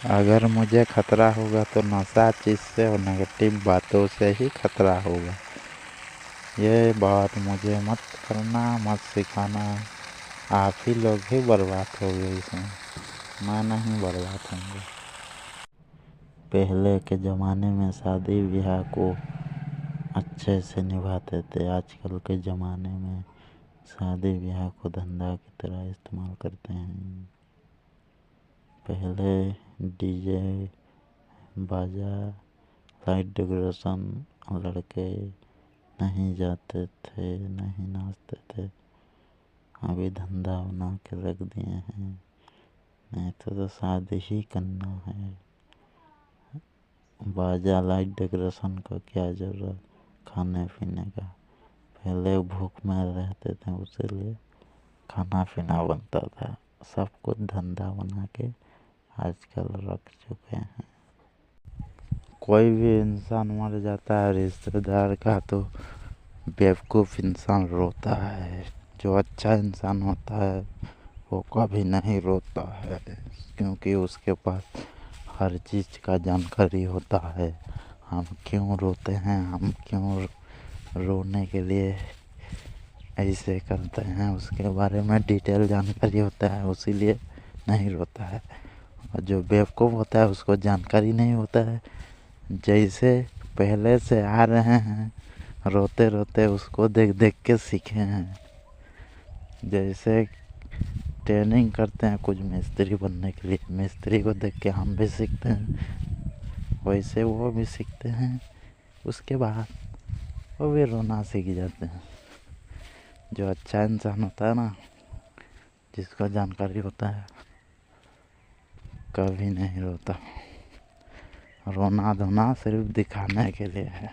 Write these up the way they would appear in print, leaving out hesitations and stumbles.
अगर मुझे खतरा होगा तो नशा चीज़ से और नेगेटिव बातों से ही खतरा होगा। ये बात मुझे मत करना, मत सिखाना। आप ही लोग ही बर्बाद हो गए इसमें, मैं नहीं बर्बाद होंगे। पहले के ज़माने में शादी ब्याह को अच्छे से निभाते थे। आजकल के ज़माने में शादी ब्याह को धंधा की तरह इस्तेमाल करते हैं। पहले डीजे, बाजा, लाइट डेकोरेशन, लड़के नहीं जाते थे, नहीं नाचते थे। अभी धंधा बना के रख दिए हैं। नहीं तो शादी ही करना है। बाजा लाइट डेकोरेशन का क्या ज़रूरत, खाने पीने का। पहले भूख में रहते थे, उसीलिए खाना पीना बनता था। सब कुछ धंधा बना के आजकल रख चुके हैं। कोई भी इंसान मर जाता है रिश्तेदार का तो बेवकूफ़ इंसान रोता है। जो अच्छा इंसान होता है वो कभी नहीं रोता है, क्योंकि उसके पास हर चीज़ का जानकारी होता है। हम क्यों रोते हैं, हम क्यों रोने के लिए ऐसे करते हैं, उसके बारे में डिटेल जानकारी होता है, उसीलिए नहीं रोता है। और जो बेवकूफ़ होता है उसको जानकारी नहीं होता है, जैसे पहले से आ रहे हैं रोते रोते उसको देख देख के सीखे हैं। जैसे ट्रेनिंग करते हैं कुछ मिस्त्री बनने के लिए, मिस्त्री को देख के हम भी सीखते हैं, वैसे वो भी सीखते हैं। उसके बाद वो भी रोना सीख जाते हैं। जो अच्छा इंसान होता है ना, जिसको जानकारी होता है, कभी नहीं रोता। रोना धोना सिर्फ दिखाने के लिए है।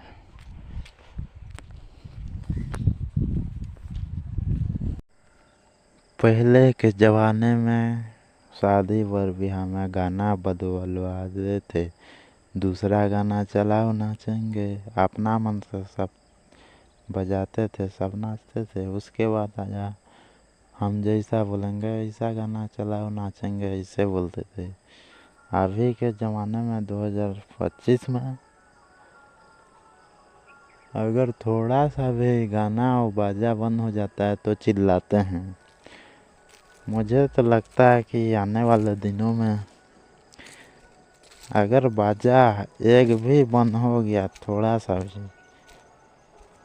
पहले के ज़माने में शादी वर ब्याह में गाना बदलवाते थे। दूसरा गाना चलाओ नाचेंगे, अपना मन से सब बजाते थे, सब नाचते थे। उसके बाद आया हम जैसा बोलेंगे ऐसा गाना चलाओ नाचेंगे, ऐसे बोलते थे। अभी के ज़माने में 2025 में अगर थोड़ा सा भी गाना और बाजा बंद हो जाता है तो चिल्लाते हैं। मुझे तो लगता है कि आने वाले दिनों में अगर बाजा एक भी बंद हो गया थोड़ा सा भी,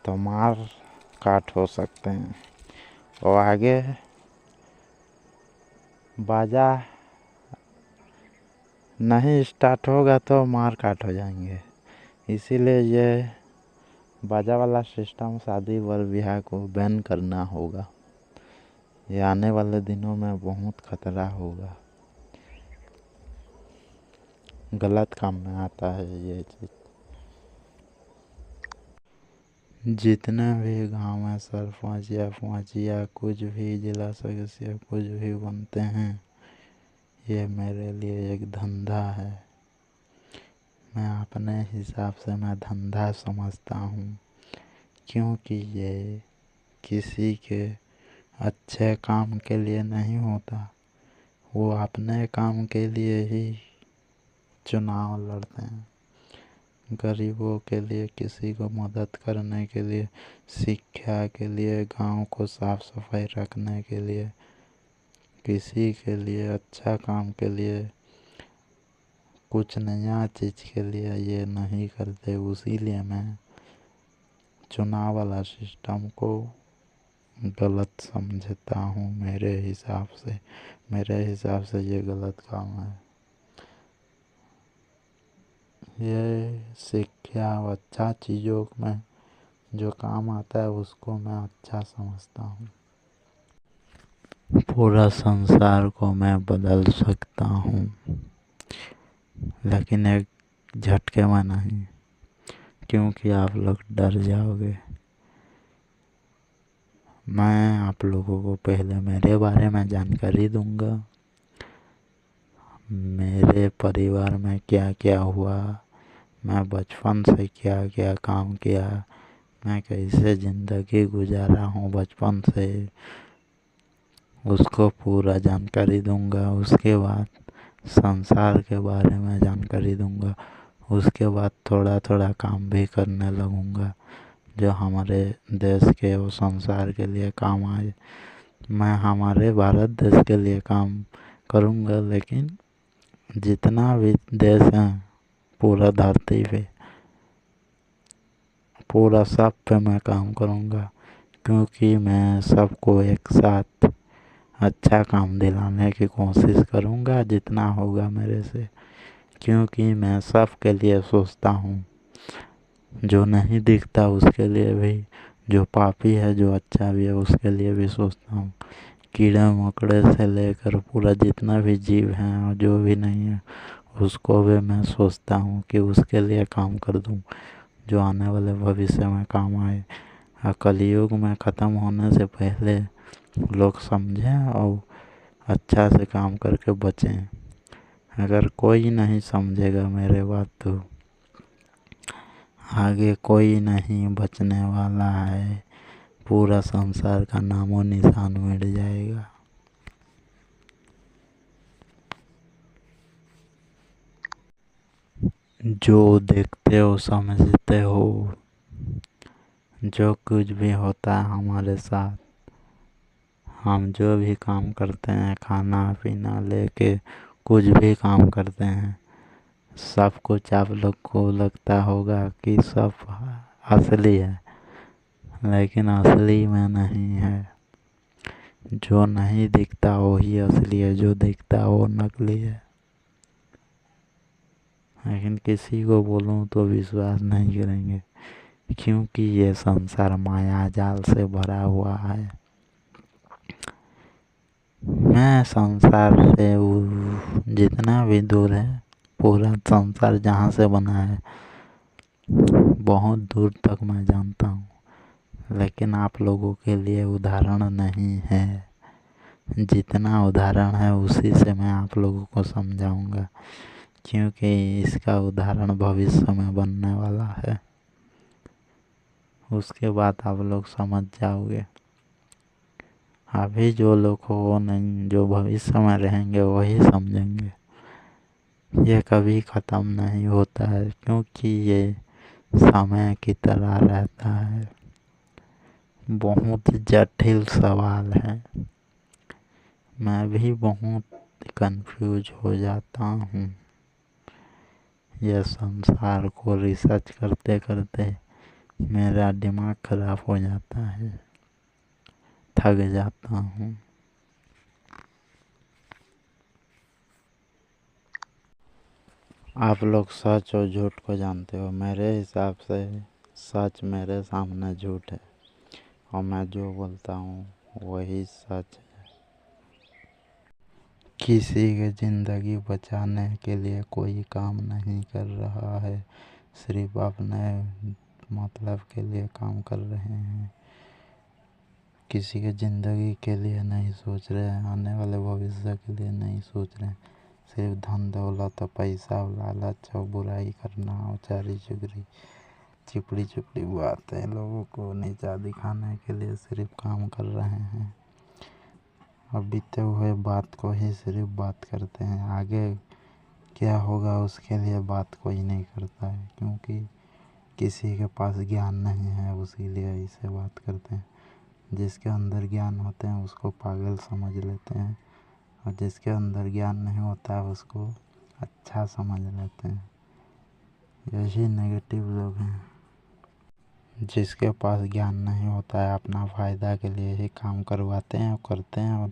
तो मार काट हो सकते हैं। और आगे बाजा नहीं स्टार्ट होगा तो मार काट हो जाएंगे। इसीलिए ये बाजा वाला सिस्टम शादी वर ब्याह को बैन करना होगा। ये आने वाले दिनों में बहुत खतरा होगा। गलत काम में आता है ये चीज़। जितने भी गांव में सरपंच या पंच या कुछ भी जिला सदस्य कुछ भी बनते हैं, ये मेरे लिए एक धंधा है। मैं अपने हिसाब से मैं धंधा समझता हूँ, क्योंकि ये किसी के अच्छे काम के लिए नहीं होता। वो अपने काम के लिए ही चुनाव लड़ते हैं। गरीबों के लिए, किसी को मदद करने के लिए, शिक्षा के लिए, गांव को साफ सफाई रखने के लिए, किसी के लिए अच्छा काम के लिए, कुछ नया चीज़ के लिए ये नहीं करते। उसीलिए मैं चुनाव वाला सिस्टम को गलत समझता हूँ। मेरे हिसाब से ये गलत काम है। ये शिक्षा और अच्छा चीज़ों में जो काम आता है उसको मैं अच्छा समझता हूँ। पूरा संसार को मैं बदल सकता हूँ, लेकिन एक झटके में नहीं, क्योंकि आप लोग डर जाओगे। मैं आप लोगों को पहले मेरे बारे में जानकारी दूंगा, मेरे परिवार में क्या क्या हुआ, मैं बचपन से क्या क्या काम किया, मैं कैसे ज़िंदगी गुजारा हूँ बचपन से, उसको पूरा जानकारी दूंगा। उसके बाद संसार के बारे में जानकारी दूंगा। उसके बाद थोड़ा थोड़ा काम भी करने लगूंगा जो हमारे देश के और संसार के लिए काम आए। मैं हमारे भारत देश के लिए काम करूंगा, लेकिन जितना भी देश है पूरा धरती पे, पूरा सब पे मैं काम करूंगा, क्योंकि मैं सबको एक साथ अच्छा काम दिलाने की कोशिश करूंगा जितना होगा मेरे से, क्योंकि मैं सब के लिए सोचता हूँ। जो नहीं दिखता उसके लिए भी, जो पापी है जो अच्छा भी है उसके लिए भी सोचता हूँ। कीड़े मकोड़े से लेकर पूरा जितना भी जीव है और जो भी नहीं है उसको भी मैं सोचता हूँ कि उसके लिए काम कर दूँ जो आने वाले भविष्य में काम आए। और कलयुग में ख़त्म होने से पहले लोग समझें और अच्छा से काम करके बचें। अगर कोई नहीं समझेगा मेरे बात तो आगे कोई नहीं बचने वाला है, पूरा संसार का नामो निशान मिट जाएगा। जो देखते हो समझते हो, जो कुछ भी होता है हमारे साथ, हम जो भी काम करते हैं, खाना पीना लेके कुछ भी काम करते हैं, सब कुछ आप लोग को लगता होगा कि सब असली है, लेकिन असली में नहीं है। जो नहीं दिखता वही असली है, जो दिखता वो नकली है। लेकिन किसी को बोलूं तो विश्वास नहीं करेंगे, क्योंकि ये संसार माया जाल से भरा हुआ है। मैं संसार से जितना भी दूर है, पूरा संसार जहाँ से बना है बहुत दूर तक मैं जानता हूँ, लेकिन आप लोगों के लिए उदाहरण नहीं है। जितना उदाहरण है उसी से मैं आप लोगों को समझाऊंगा, क्योंकि इसका उदाहरण भविष्य में बनने वाला है। उसके बाद आप लोग समझ जाओगे। अभी जो लोग हो वो नहीं, जो भविष्य में रहेंगे वही समझेंगे। ये कभी ख़त्म नहीं होता है, क्योंकि ये समय की तरह रहता है। बहुत जटिल सवाल है, मैं भी बहुत कंफ्यूज हो जाता हूँ। यह संसार को रिसर्च करते करते मेरा दिमाग खराब हो जाता है, थक जाता हूँ। आप लोग सच और झूठ को जानते हो। मेरे हिसाब से सच मेरे सामने झूठ है, और मैं जो बोलता हूँ वही सच है। किसी की ज़िंदगी बचाने के लिए कोई काम नहीं कर रहा है, सिर्फ अपने मतलब के लिए काम कर रहे हैं। किसी की ज़िंदगी के लिए नहीं सोच रहे हैं, आने वाले भविष्य के लिए नहीं सोच रहे हैं। सिर्फ धन दौलत और पैसा और लालच और बुराई करना और चारी चुगली चिपड़ी चिपड़ी बातें लोगों को नीचा दिखाने के लिए सिर्फ काम कर रहे हैं। अब बीते हुए बात को ही सिर्फ बात करते हैं, आगे क्या होगा उसके लिए बात कोई नहीं करता है, क्योंकि किसी के पास ज्ञान नहीं है, उसी लिए इसे बात करते हैं। जिसके अंदर ज्ञान होते हैं उसको पागल समझ लेते हैं, और जिसके अंदर ज्ञान नहीं होता है उसको अच्छा समझ लेते हैं। यही नेगेटिव लोग हैं। जिसके पास ज्ञान नहीं होता है अपना फ़ायदा के लिए ही काम करवाते हैं और करते हैं, और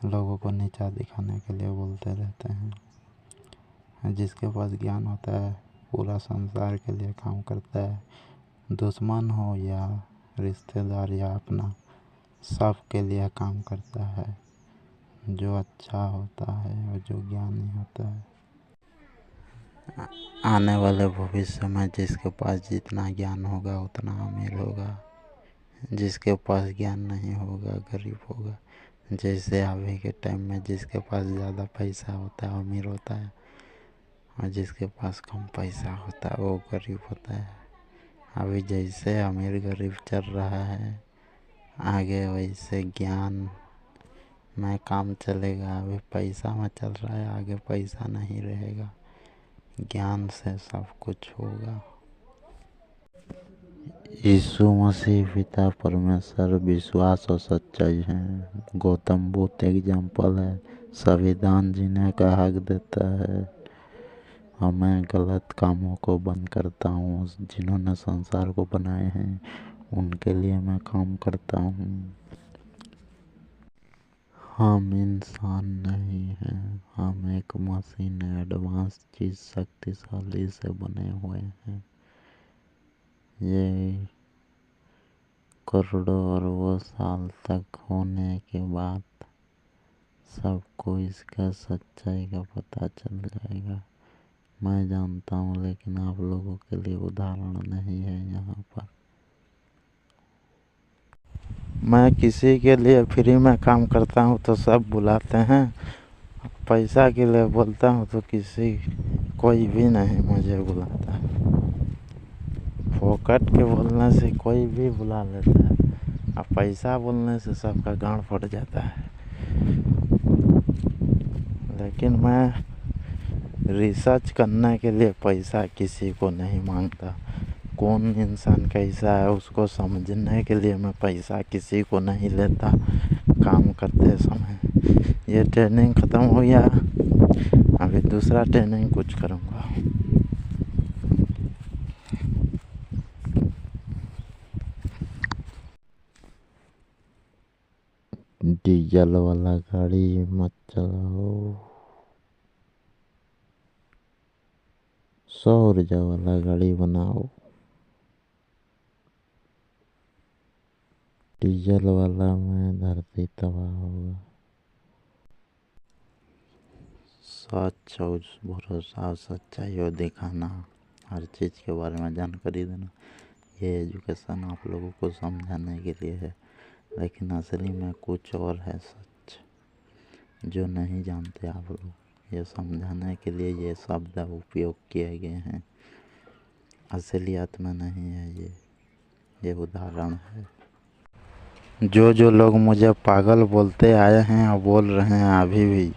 लोगों को नीचा दिखाने के लिए बोलते रहते हैं। जिसके पास ज्ञान होता है पूरा संसार के लिए काम करता है, दुश्मन हो या रिश्तेदार या अपना, सब के लिए काम करता है। जो अच्छा होता है और जो ज्ञानी होता है। आने वाले भविष्य में जिसके पास जितना ज्ञान होगा उतना अमीर होगा, जिसके पास ज्ञान नहीं होगा गरीब होगा। जैसे अभी के टाइम में जिसके पास ज़्यादा पैसा होता है अमीर होता है, और जिसके पास कम पैसा होता है वो गरीब होता है। अभी जैसे अमीर गरीब चल रहा है, आगे वैसे ज्ञान मैं काम चलेगा, अभी पैसा में चल रहा है, आगे पैसा नहीं रहेगा। ज्ञान से सब कुछ होगा। यीशु मसीह पिता परमेश्वर विश्वास और सच्चाई है। गौतम बुद्ध एग्जाम्पल है। संविधान जीने का हक देता है और मैं गलत कामों को बंद करता हूँ। जिन्होंने संसार को बनाए हैं उनके लिए मैं काम करता हूँ। हम इंसान नहीं हैं, हम एक मशीन एडवांस चीज शक्तिशाली से बने हुए हैं। ये करोड़ों अरबों साल तक होने के बाद सबको इसका सच्चाई का पता चल जाएगा। मैं जानता हूँ, लेकिन आप लोगों के लिए उदाहरण नहीं है यहाँ पर। मैं किसी के लिए फ्री में काम करता हूँ तो सब बुलाते हैं। पैसा के लिए बोलता हूँ तो कोई भी नहीं मुझे बुलाता। फोकट के बोलने से कोई भी बुला लेता है, और पैसा बोलने से सबका गांड फट जाता है। लेकिन मैं रिसर्च करने के लिए पैसा किसी को नहीं मांगता। कौन इंसान कैसा है उसको समझने के लिए मैं पैसा किसी को नहीं लेता। काम करते समय ये ट्रेनिंग ख़त्म हो गया, अभी दूसरा ट्रेनिंग कुछ करूँगा। डीजल वाला गाड़ी मत चलाओ, सौर ऊर्जा वाला गाड़ी बनाओ। डीजल वाला में धरती तबाह होगा। सच और भरोसा और सच्चाई और दिखाना, हर चीज़ के बारे में जानकारी देना, ये एजुकेशन आप लोगों को समझाने के लिए है। लेकिन असली में कुछ और है सच, जो नहीं जानते आप लोग। ये समझाने के लिए ये शब्द उपयोग किए गए हैं, असलियत में नहीं है। ये उदाहरण है। जो लोग मुझे पागल बोलते आए हैं और बोल रहे हैं अभी भी,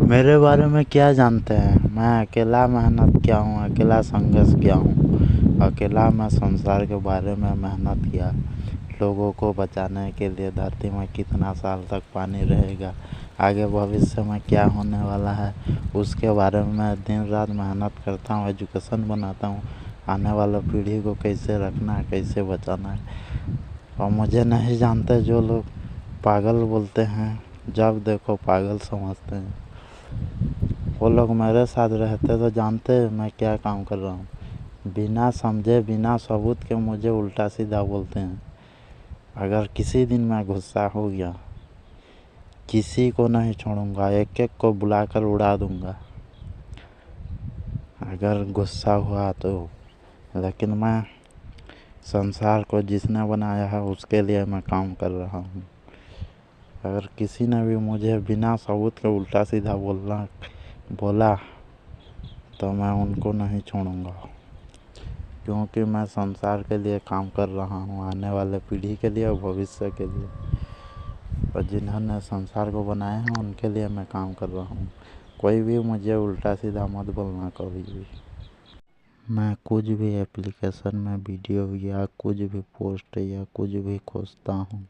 मेरे बारे में क्या जानते हैं? मैं अकेला मेहनत किया हूँ, अकेला संघर्ष किया हूँ, अकेला मैं संसार के बारे में मेहनत किया। लोगों को बचाने के लिए धरती में कितना साल तक पानी रहेगा, आगे भविष्य में क्या होने वाला है, उसके बारे में मैं दिन रात मेहनत करता हूँ, एजुकेशन बनाता हूँ। आने वाला पीढ़ी को कैसे रखना है, कैसे बचाना है। और मुझे नहीं जानते जो लोग पागल बोलते हैं, जब देखो पागल समझते हैं। वो लोग मेरे साथ रहते तो जानते मैं क्या काम कर रहा हूँ। बिना समझे बिना सबूत के मुझे उल्टा सीधा बोलते हैं। अगर किसी दिन मैं गुस्सा हो गया, किसी को नहीं छोड़ूंगा, एक एक को बुलाकर उड़ा दूंगा अगर गुस्सा हुआ तो। लेकिन मैं संसार को जिसने बनाया है उसके लिए मैं काम कर रहा हूँ। अगर किसी ने भी मुझे बिना सबूत के उल्टा सीधा बोला तो मैं उनको नहीं छोड़ूंगा, क्योंकि मैं संसार के लिए काम कर रहा हूँ, आने वाले पीढ़ी के लिए और भविष्य के लिए। और जिन्होंने संसार को बनाया है उनके लिए मैं काम कर रहा हूँ। कोई भी मुझे उल्टा सीधा मत बोलना कभी भी। मैं कुछ भी एप्लीकेशन में वीडियो या कुछ भी पोस्ट या कुछ भी खोजता हूँ,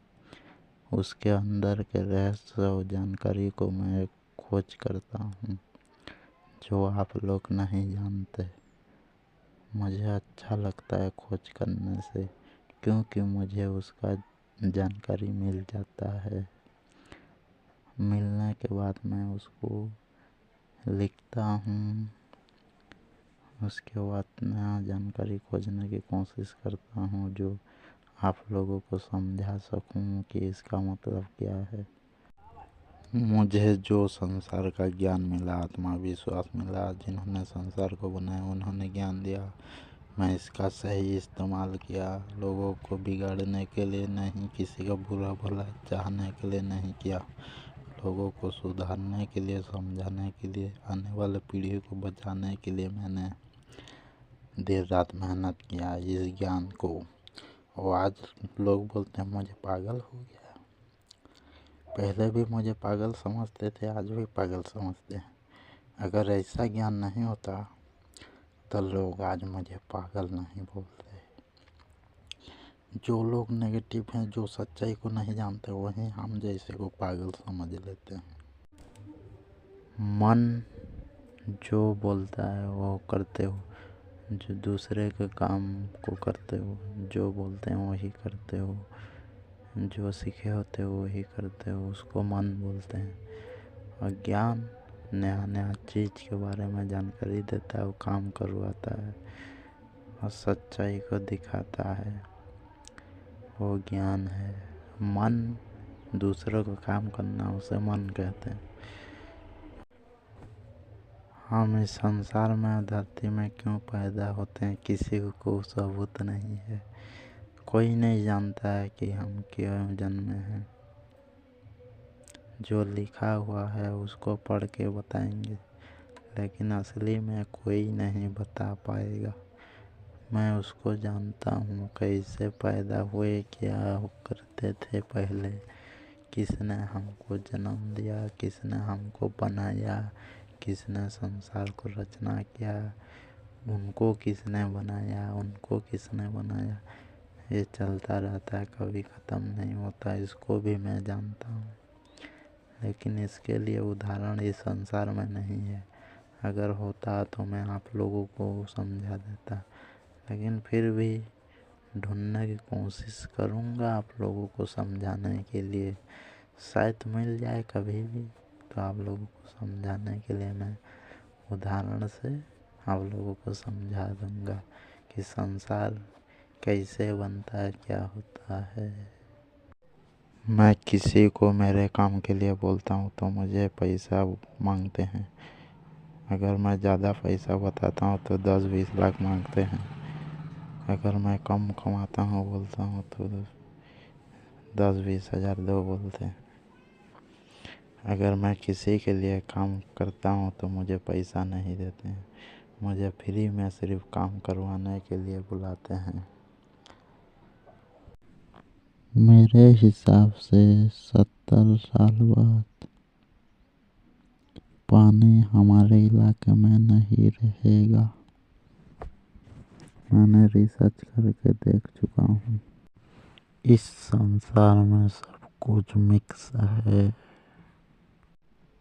उसके अंदर के रहस्य और जानकारी को मैं खोज करता हूँ, जो आप लोग नहीं जानते। मुझे अच्छा लगता है खोज करने से, क्योंकि मुझे उसका जानकारी मिल जाता है। मिलने के बाद मैं उसको लिखता हूँ, उसके बाद नया जानकारी खोजने की कोशिश करता हूँ, जो आप लोगों को समझा सकूँ कि इसका मतलब क्या है। मुझे जो संसार का ज्ञान मिला, आत्मविश्वास मिला, जिन्होंने संसार को बनाया उन्होंने ज्ञान दिया, मैं इसका सही इस्तेमाल किया। लोगों को बिगाड़ने के लिए नहीं, किसी का बुरा भला चाहने के लिए नहीं किया, लोगों को सुधारने के लिए, समझाने के लिए, आने वाले पीढ़ी को बचाने के लिए मैंने देर रात मेहनत किया इस ज्ञान को। और आज लोग बोलते हैं मुझे पागल हो गया। पहले भी मुझे पागल समझते थे, आज भी पागल समझते हैं। अगर ऐसा ज्ञान नहीं होता तो लोग आज मुझे पागल नहीं बोलते। जो लोग नेगेटिव हैं, जो सच्चाई को नहीं जानते, वही हम जैसे को पागल समझ लेते हैं। मन जो बोलता है वो करते हो, जो दूसरे के काम को करते हो, जो बोलते हैं वही करते हो, जो सीखे होते हो वही करते हो, उसको मन बोलते हैं। और ज्ञान नया नया चीज़ के बारे में जानकारी देता है, वो काम करवाता है और सच्चाई को दिखाता है, वो ज्ञान है। मन दूसरों को काम करना, उसे मन कहते हैं। हम इस संसार में, धरती में क्यों पैदा होते हैं, किसी को सबूत नहीं है। कोई नहीं जानता है कि हम क्यों जन्मे हैं। जो लिखा हुआ है उसको पढ़ के बताएंगे, लेकिन असली में कोई नहीं बता पाएगा। मैं उसको जानता हूँ, कैसे पैदा हुए, क्या करते थे पहले, किसने हमको जन्म दिया, किसने हमको बनाया, किसने संसार को रचना किया, उनको किसने बनाया, उनको किसने बनाया। ये चलता रहता है, कभी ख़त्म नहीं होता। इसको भी मैं जानता हूँ, लेकिन इसके लिए उदाहरण इस संसार में नहीं है। अगर होता तो मैं आप लोगों को समझा देता, लेकिन फिर भी ढूंढने की कोशिश करूँगा आप लोगों को समझाने के लिए। शायद मिल जाए कभी भी, तो आप लोगों को समझाने के लिए मैं उदाहरण से आप लोगों को समझा दूँगा कि संसार कैसे बनता है, क्या होता है। मैं किसी को मेरे काम के लिए बोलता हूँ तो मुझे पैसा मांगते हैं। अगर मैं ज़्यादा पैसा बताता हूँ तो 10-20 लाख मांगते हैं। अगर मैं कम कमाता हूँ, बोलता हूँ, तो 10-20 हज़ार दो बोलते हैं। अगर मैं किसी के लिए काम करता हूँ तो मुझे पैसा नहीं देते हैं, मुझे फ्री में सिर्फ काम करवाने के लिए बुलाते हैं। मेरे हिसाब से 70 साल बाद पानी हमारे इलाके में नहीं रहेगा। मैंने रिसर्च करके देख चुका हूँ। इस संसार में सब कुछ मिक्स है।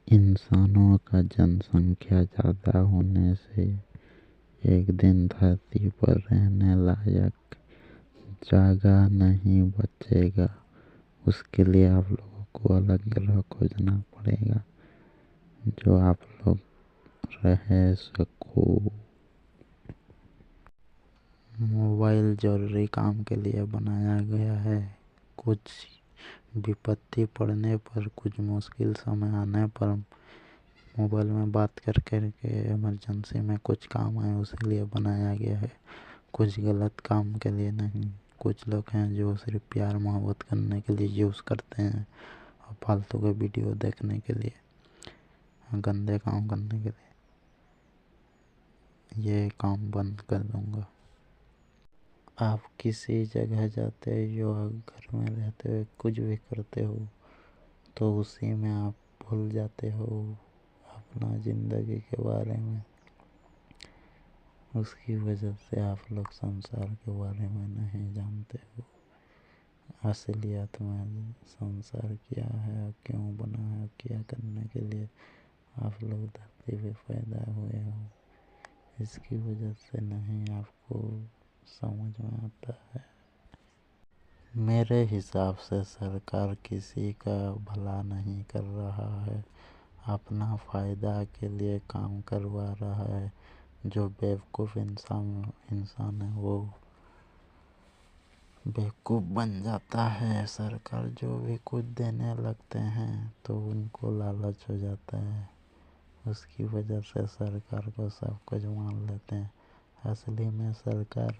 इंसानों का जनसंख्या ज़्यादा होने से एक दिन धरती पर रहने लायक जगह नहीं बचेगा। उसके लिए आप लोगों को अलग ग्रह खोजना पड़ेगा, जो आप लोग रह सको। मोबाइल जरूरी काम के लिए बनाया गया है। कुछ विपत्ति पड़ने पर, कुछ मुश्किल समय आने पर मोबाइल में बात कर करके इमरजेंसी में कुछ काम आए, उसी लिए बनाया गया है। कुछ गलत काम के लिए नहीं। कुछ लोग हैं जो सिर्फ प्यार मोहब्बत करने के लिए यूज़ करते हैं, और फालतू के वीडियो देखने के लिए, गंदे काम करने के लिए। ये काम बंद कर दूंगा। आप किसी जगह जाते हो, घर में रहते हो, कुछ भी करते हो, तो उसी में आप भूल जाते हो अपना ज़िंदगी के बारे में। उसकी वजह से आप लोग संसार के बारे में नहीं जानते हो। असलियत में संसार क्या है, क्यों बना है, क्या करने के लिए आप लोग धरती पे पैदा हुए हो, इसकी वजह से नहीं आपको समझ में आता है। मेरे हिसाब से सरकार किसी का भला नहीं कर रहा है, अपना फ़ायदा के लिए काम करवा रहा है। जो बेवकूफ़ इंसान है वो बेवकूफ़ बन जाता है। सरकार जो भी कुछ देने लगते हैं तो उनको लालच हो जाता है, उसकी वजह से सरकार को सब कुछ मान लेते हैं। असली में सरकार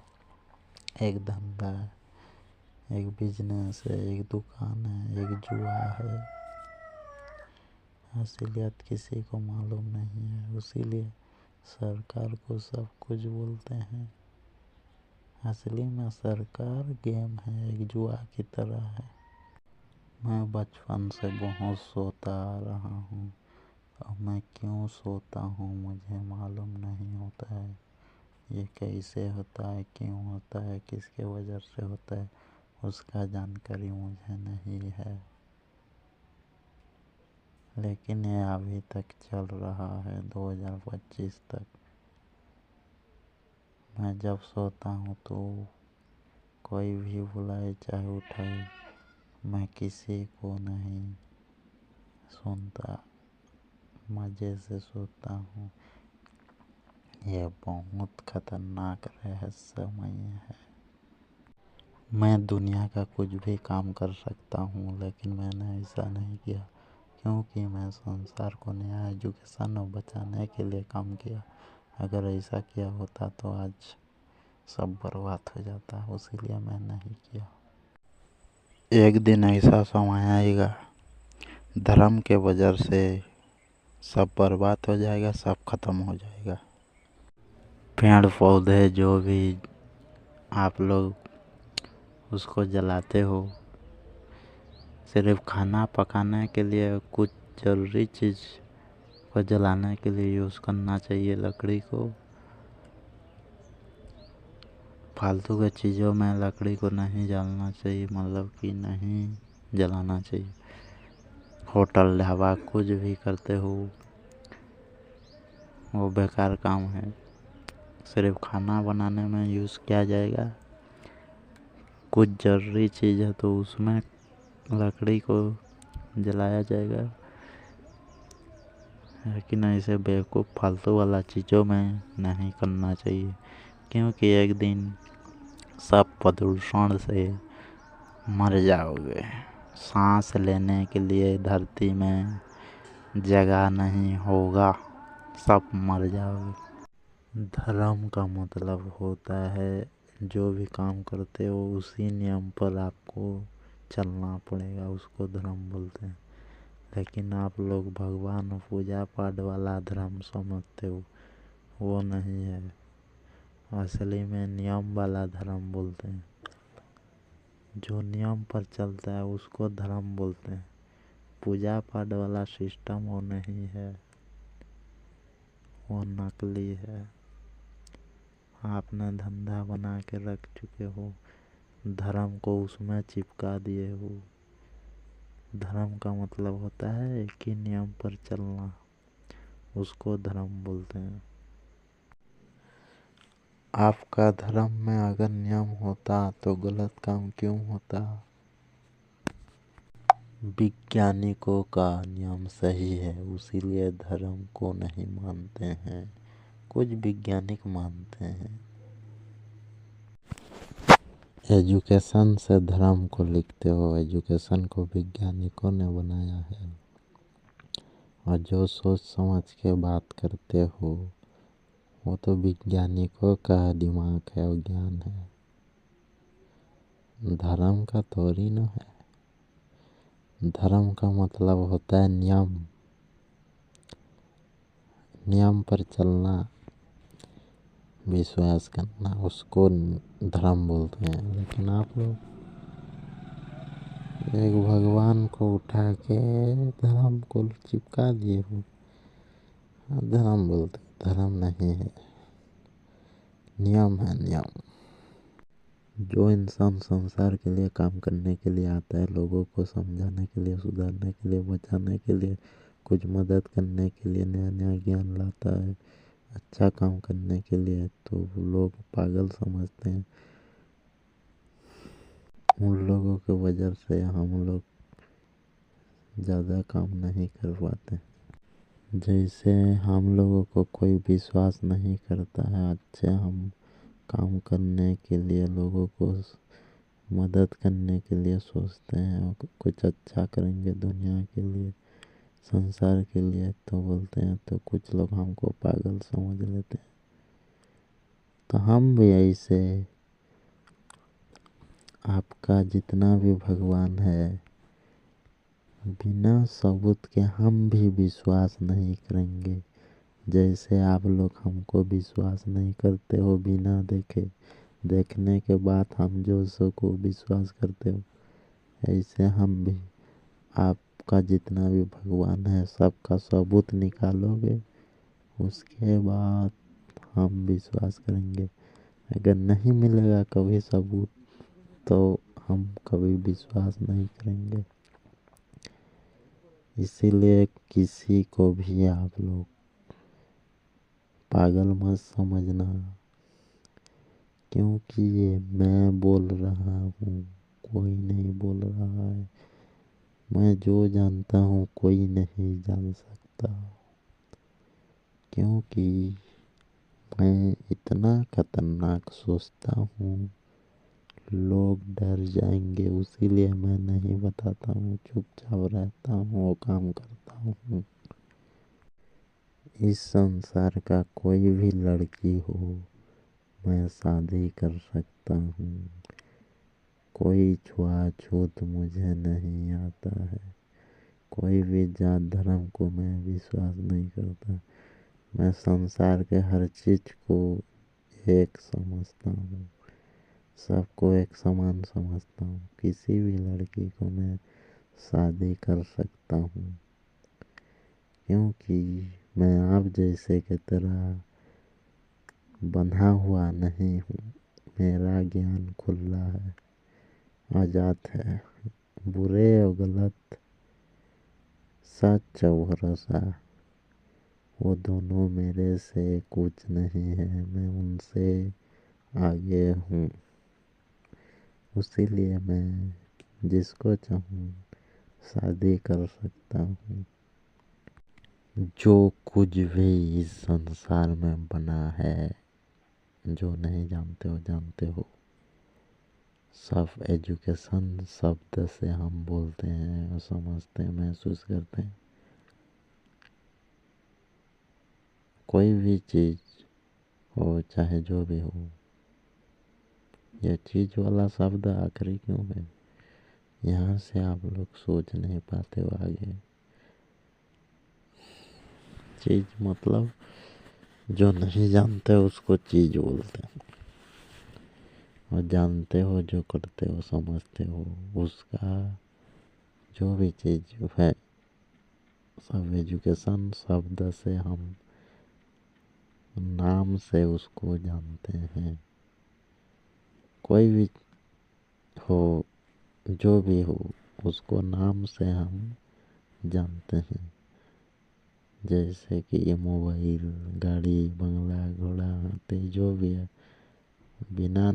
एक धंधा है, एक बिजनेस है, एक दुकान है, एक जुआ है। असलियत किसी को मालूम नहीं है, इसीलिए सरकार को सब कुछ बोलते हैं। असली में सरकार गेम है, एक जुआ की तरह है। मैं बचपन से बहुत सोता आ रहा हूँ। अब मैं क्यों सोता हूँ मुझे मालूम नहीं होता है। ये कैसे होता है, क्यों होता है, किसके वजह से होता है, उसका जानकारी मुझे नहीं है। लेकिन ये अभी तक चल रहा है 2025 तक। मैं जब सोता हूँ तो कोई भी बुलाए चाहे उठाए, मैं किसी को नहीं सुनता, मज़े से सोता हूँ। ये बहुत खतरनाक रहस्यमय है। मैं दुनिया का कुछ भी काम कर सकता हूँ, लेकिन मैंने ऐसा नहीं किया क्योंकि मैं संसार को नया एजुकेशन और बचाने के लिए काम किया। अगर ऐसा किया होता तो आज सब बर्बाद हो जाता, इसीलिए मैं नहीं किया। एक दिन ऐसा समय आएगा, धर्म के वजह से सब बर्बाद हो जाएगा, सब खत्म हो जाएगा। पेड़ पौधे जो भी आप लोग उसको जलाते हो, सिर्फ खाना पकाने के लिए, कुछ ज़रूरी चीज़ को जलाने के लिए यूज़ करना चाहिए लकड़ी को। फालतू के चीज़ों में लकड़ी को नहीं जलाना चाहिए, मतलब कि नहीं जलाना चाहिए। होटल ढाबा कुछ भी करते हो वो बेकार काम है। सिर्फ खाना बनाने में यूज़ किया जाएगा। कुछ ज़रूरी चीज़ है तो उसमें लकड़ी को जलाया जाएगा, लेकिन ऐसे बेवकूफ़ फालतू वाला चीज़ों में नहीं करना चाहिए, क्योंकि एक दिन सब प्रदूषण से मर जाओगे। सांस लेने के लिए धरती में जगह नहीं होगा, सब मर जाओगे। धर्म का मतलब होता है जो भी काम करते हो उसी नियम पर आपको चलना पड़ेगा, उसको धर्म बोलते हैं। लेकिन आप लोग भगवान पूजा पाठ वाला धर्म समझते हो, वो नहीं है। असली में नियम वाला धर्म बोलते हैं। जो नियम पर चलता है उसको धर्म बोलते हैं। पूजा पाठ वाला सिस्टम वो नहीं है, वो नकली है। आपने धंधा बना के रख चुके हो, धर्म को उसमें चिपका दिए हो। धर्म का मतलब होता है कि नियम पर चलना, उसको धर्म बोलते हैं। आपका धर्म में अगर नियम होता तो गलत काम क्यों होता? वैज्ञानिकों का नियम सही है, इसीलिए धर्म को नहीं मानते हैं। कुछ वैज्ञानिक मानते हैं। एजुकेशन से धर्म को लिखते हो, एजुकेशन को वैज्ञानिकों ने बनाया है। और जो सोच समझ के बात करते हो वो तो वैज्ञानिकों का दिमाग है और ज्ञान है, धर्म का थोड़ी ना है। धर्म का मतलब होता है नियम, नियम पर चलना, विश्वास करना, उसको धर्म बोलते हैं। लेकिन आप लोग एक भगवान को उठा के धर्म को चिपका दिए हो, धर्म बोलते, धर्म नहीं है, नियम है, नियम। जो इंसान संसार के लिए काम करने के लिए आता है, लोगों को समझाने के लिए, सुधारने के लिए, बचाने के लिए, कुछ मदद करने के लिए, नया नया ज्ञान लाता है, अच्छा काम करने के लिए, तो लोग पागल समझते हैं। उन लोगों की वजह से हम लोग ज़्यादा काम नहीं कर पाते। जैसे हम लोगों को कोई विश्वास नहीं करता है अच्छे हम काम करने के लिए, लोगों को मदद करने के लिए सोचते हैं और कुछ अच्छा करेंगे दुनिया के लिए, संसार के लिए, तो बोलते हैं, तो कुछ लोग हमको पागल समझ लेते हैं। तो हम भी ऐसे, आपका जितना भी भगवान है, बिना सबूत के हम भी विश्वास नहीं करेंगे। जैसे आप लोग हमको विश्वास नहीं करते हो बिना देखे, देखने के बाद हम जो सो को विश्वास करते हो, ऐसे हम भी आपका जितना भी भगवान है सबका सबूत निकालोगे, उसके बाद हम विश्वास करेंगे। अगर नहीं मिलेगा कभी सबूत तो हम कभी विश्वास नहीं करेंगे। इसीलिए किसी को भी आप लोग पागल मत समझना, क्योंकि ये मैं बोल रहा हूँ, कोई नहीं बोल रहा है। मैं जो जानता हूँ कोई नहीं जान सकता, क्योंकि मैं इतना खतरनाक सोचता हूँ लोग डर जाएंगे, उसीलिए मैं नहीं बताता हूँ, चुपचाप रहता हूँ और काम करता हूँ। इस संसार का कोई भी लड़की हो मैं शादी कर सकता हूँ। कोई छुआछूत मुझे नहीं आता है। कोई भी जात धर्म को मैं विश्वास नहीं करता। मैं संसार के हर चीज को एक समझता हूँ, सबको एक समान समझता हूँ। किसी भी लड़की को मैं शादी कर सकता हूँ, क्योंकि मैं आप जैसे की तरह बंधा हुआ नहीं हूँ। मेरा ज्ञान खुला है, आजाद है। बुरे और गलत, सच और भरोसा, वो दोनों मेरे से कुछ नहीं है। मैं उनसे आगे हूँ, इसीलिए मैं जिसको चाहूँ शादी कर सकता हूँ। जो कुछ भी इस संसार में बना है, जो नहीं जानते हो जानते हो, सब एजुकेशन शब्द से हम बोलते हैं और समझते हैं, महसूस करते हैं। कोई भी चीज़ हो चाहे जो भी हो, यह चीज़ वाला शब्द आखिरी क्यों है? यहाँ से आप लोग सोच नहीं पाते हो आगे। चीज़ मतलब जो नहीं जानते उसको चीज़ बोलते हैं, और जानते हो जो करते हो समझते हो उसका जो भी चीज़ है, सब एजुकेशन शब्द से हम नाम से उसको जानते हैं। कोई भी हो, जो भी हो, उसको नाम से हम जानते हैं। जैसे कि ये मोबाइल, गाड़ी, बंगला, घोड़ा, हाथी, जो भी है, बिना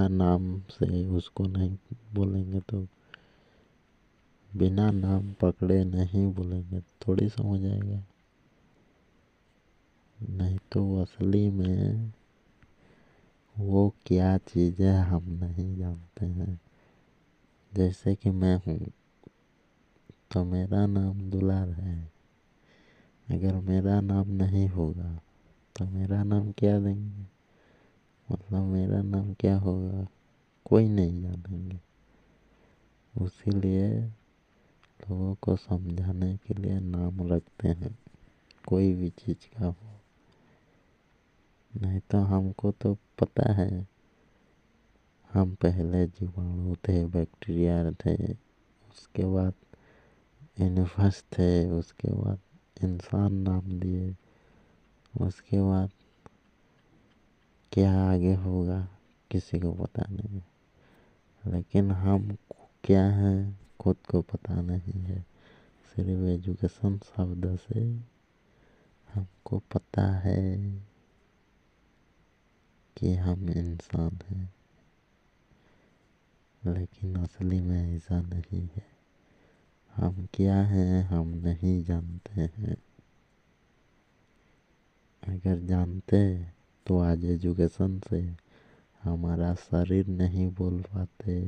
नाम से उसको नहीं बोलेंगे तो, बिना नाम पकड़े नहीं बोलेंगे थोड़ी समझ आएगा। नहीं तो असली में वो क्या चीज़ है हम नहीं जानते हैं। जैसे कि मैं हूँ तो मेरा नाम दुलार है। अगर मेरा नाम नहीं होगा तो मेरा नाम क्या देंगे? मतलब मेरा नाम क्या होगा कोई नहीं जानेंगे। उसीलिए लोगों को समझाने के लिए नाम रखते हैं, कोई भी चीज़ का हो। नहीं तो हमको तो पता है, हम पहले जीवाणु थे, बैक्टीरिया थे, उसके बाद यूनिवर्स थे, उसके बाद इंसान नाम दिए, उसके बाद क्या आगे होगा किसी को पता नहीं। लेकिन हम क्या हैं खुद को पता नहीं है। सिर्फ एजुकेशन शब्द से हमको पता है कि हम इंसान हैं, लेकिन असली में ऐसा नहीं है। हम क्या हैं हम नहीं जानते हैं। अगर जानते तो आज एजुकेशन से हमारा शरीर नहीं बोल पाते,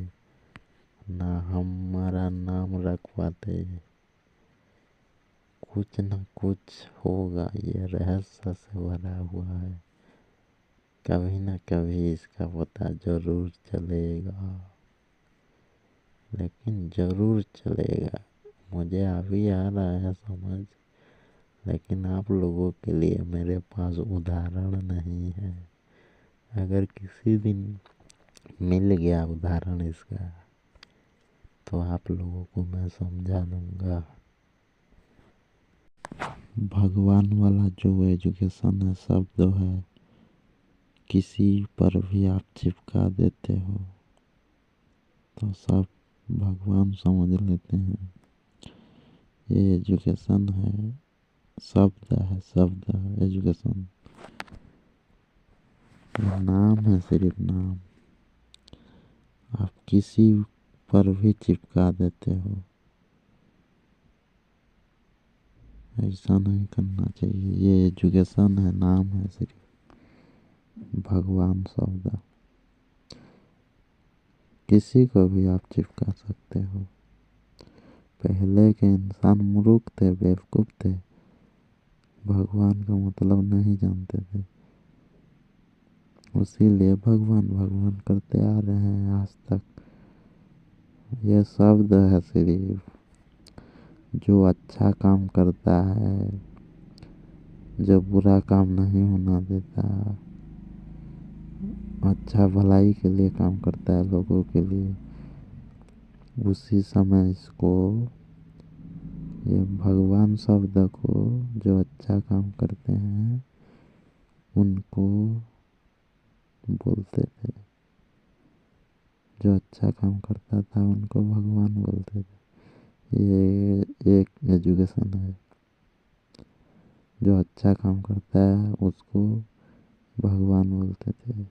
ना हमारा नाम रख पाते। कुछ न कुछ होगा, ये रहस्य से भरा हुआ है। कभी न कभी इसका पता जरूर चलेगा, लेकिन जरूर चलेगा। मुझे अभी आ रहा है समझ, लेकिन आप लोगों के लिए मेरे पास उदाहरण नहीं है। अगर किसी दिन मिल गया उदाहरण इसका तो आप लोगों को मैं समझा दूंगा। भगवान वाला जो एजुकेशन है शब्द है, किसी पर भी आप चिपका देते हो तो सब भगवान समझ लेते हैं। ये एजुकेशन है, शब्द है एजुकेशन, ये नाम है, सिर्फ नाम। आप किसी पर भी चिपका देते हो, ऐसा नहीं करना चाहिए। ये एजुकेशन है, नाम है सिर्फ। भगवान शब्द किसी को भी आप चिपका सकते हो। पहले के इंसान मूर्ख थे, बेवकूफ थे, भगवान का मतलब नहीं जानते थे, इसीलिए भगवान भगवान करते आ रहे हैं आज तक। ये शब्द है सिर्फ, जो अच्छा काम करता है, जो बुरा काम नहीं होना देता, अच्छा भलाई के लिए काम करता है लोगों के लिए, उसी समय इसको, ये भगवान शब्द को, जो अच्छा काम करते हैं उनको बोलते थे। जो अच्छा काम करता था उनको भगवान बोलते थे। ये एक एजुकेशन है। जो अच्छा काम करता है उसको भगवान बोलते थे।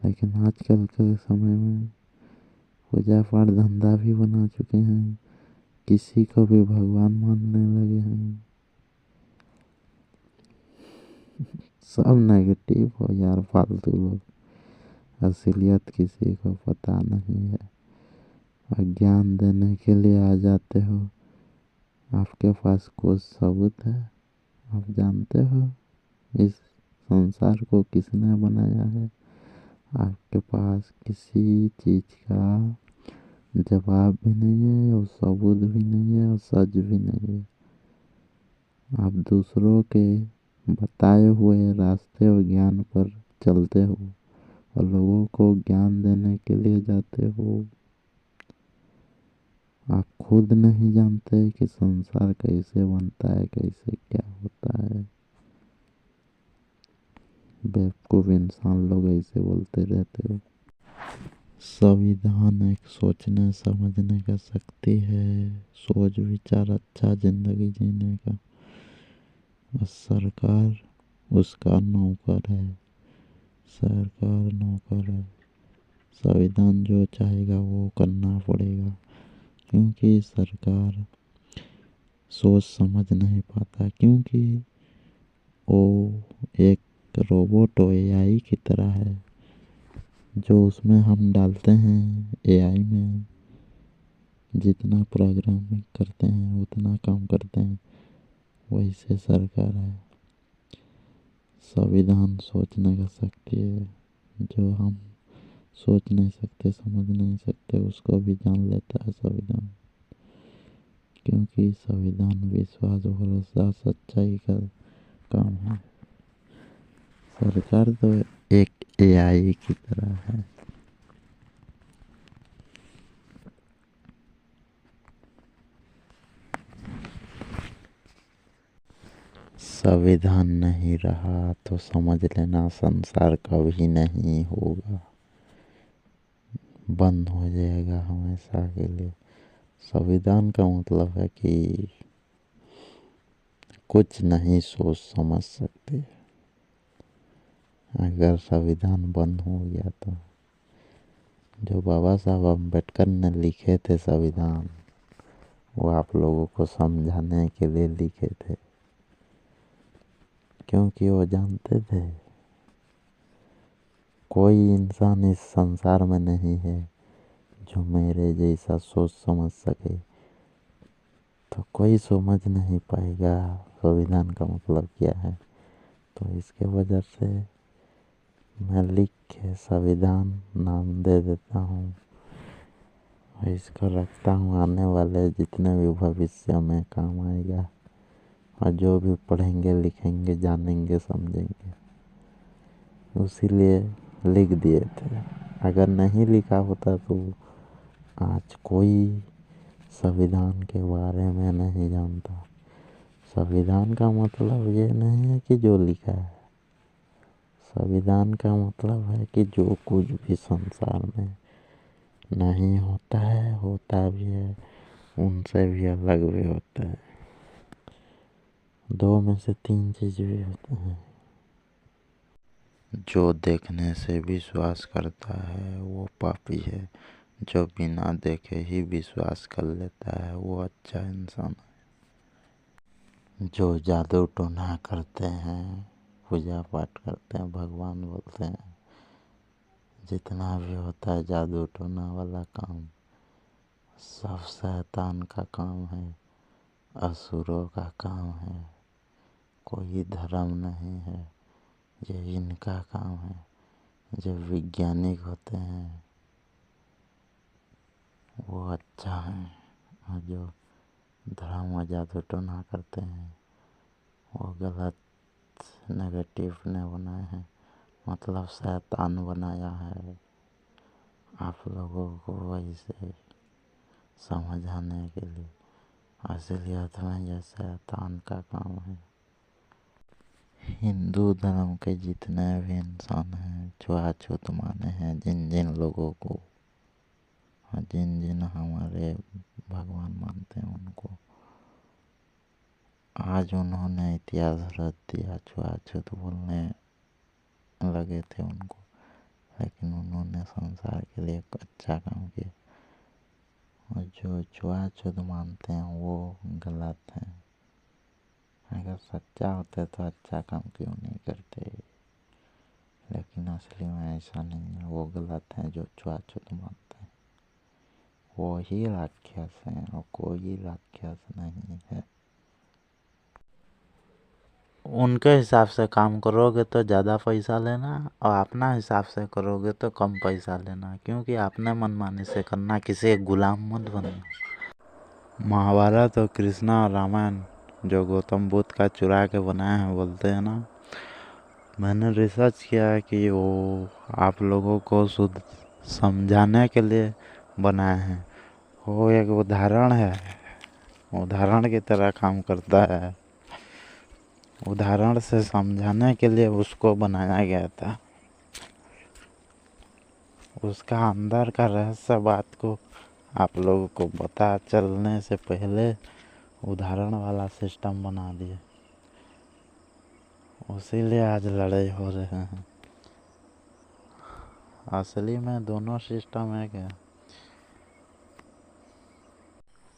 लेकिन आजकल के समय में पूजा पाठ धंधा भी बना चुके हैं, किसी को भी भगवान मानने लगे हैं। सब नेगेटिव हो यार, फालतू लोग। असलियत किसी को पता नहीं है। ज्ञान देने के लिए आ जाते हो, आपके पास कुछ सबूत है? आप जानते हो इस संसार को किसने बनाया है? आपके पास किसी चीज का जवाब भी नहीं है, और सबूत भी नहीं है, और सच भी नहीं है। आप दूसरों के बताए हुए रास्ते और ज्ञान पर चलते हो और लोगों को ज्ञान देने के लिए जाते हो। आप खुद नहीं जानते कि संसार कैसे बनता है, कैसे क्या होता है। बेवकूफ इंसान लोग ऐसे बोलते रहते हो। संविधान एक सोचने समझने का शक्ति है, सोच विचार अच्छा जिंदगी जीने का। और सरकार उसका नौकर है, सरकार नौकर है। संविधान जो चाहेगा वो करना पड़ेगा, क्योंकि सरकार सोच समझ नहीं पाता, क्योंकि वो एक रोबोट और एआई की तरह है। जो उसमें हम डालते हैं एआई में, जितना प्रोग्रामिंग करते हैं उतना काम करते हैं, वैसे सरकार है। संविधान सोचने का शक्ति है, जो हम सोच नहीं सकते, समझ नहीं सकते, उसको भी जान लेता है संविधान। क्योंकि संविधान विश्वास, भरोसा, सच्चाई का काम है। सरकार तो एक एआई की तरह है। संविधान नहीं रहा तो समझ लेना संसार कभी नहीं होगा, बंद हो जाएगा हमेशा के लिए। संविधान का मतलब है कि कुछ नहीं सोच समझ सकते। अगर संविधान बंद हो गया तो, जो बाबा साहब अम्बेडकर ने लिखे थे संविधान, वो आप लोगों को समझाने के लिए लिखे थे, क्योंकि वो जानते थे कोई इंसान इस संसार में नहीं है जो मेरे जैसा सोच समझ सके। तो कोई समझ नहीं पाएगा संविधान का मतलब क्या है। तो इसके वजह से मैं लिख के संविधान नाम दे देता हूँ, इसको रखता हूँ, आने वाले जितने भी भविष्य में काम आएगा। और जो भी पढ़ेंगे, लिखेंगे, जानेंगे, समझेंगे, उसीलिए लिख दिए थे। अगर नहीं लिखा होता तो आज कोई संविधान के बारे में नहीं जानता। संविधान का मतलब ये नहीं है कि जो लिखा है। संविधान का मतलब है कि जो कुछ भी संसार में नहीं होता है, होता भी है, उनसे भी अलग भी होता है। दो में से तीन चीज भी होते हैं। जो देखने से विश्वास करता है वो पापी है। जो बिना देखे ही विश्वास कर लेता है वो अच्छा इंसान है। जो जादू टोना करते हैं, पूजा पाठ करते हैं, भगवान बोलते हैं, जितना भी होता है जादू टोना वाला काम, सब शैतान का काम है, असुरों का काम है। कोई धर्म नहीं है, ये इनका काम है। जो वैज्ञानिक होते हैं वो अच्छा है, और जो धर्म और जादू टोना करते हैं वो गलत, नेगेटिव ने बनाए हैं, मतलब शैतान बनाया है। आप लोगों को वैसे समझाने के लिए, असलियत में ये शैतान का काम है। हिंदू धर्म के जितने भी इंसान हैं छुआछूत माने हैं, जिन जिन लोगों को, जिन जिन हमारे भगवान मानते हैं उनको, आज उन्होंने इतिहास रच दिया। छुआछूत बोलने लगे थे उनको, लेकिन उन्होंने संसार के लिए एक अच्छा काम किया। और जो छुआछूत मानते हैं वो गलत हैं। अगर सच्चा होते तो अच्छा काम क्यों नहीं करते। लेकिन असली में ऐसा नहीं है, वो गलत हैं जो छुआछूत मानते हैं। वो ही राक्षस हैं और कोई राक्षस नहीं है। उनके हिसाब से काम करोगे तो ज़्यादा पैसा लेना, और अपना हिसाब से करोगे तो कम पैसा लेना, क्योंकि अपने मनमानी से करना, किसी एक गुलाम मत बनना। महाभारत और कृष्णा और रामायण जो गौतम बुद्ध का चुरा के बनाए हैं, बोलते हैं ना, मैंने रिसर्च किया है कि वो आप लोगों को शुद्ध समझाने के लिए बनाए हैं। वो एक उदाहरण है, उदाहरण की तरह काम करता है। उदाहरण से समझाने के लिए उसको बनाया गया था। उसका अंदर का रहस्य बात को आप लोगों को पता चलने से पहले उदाहरण वाला सिस्टम बना दिए। उसीलिए आज लड़ाई हो रहे हैं। असली में दोनों सिस्टम एक है।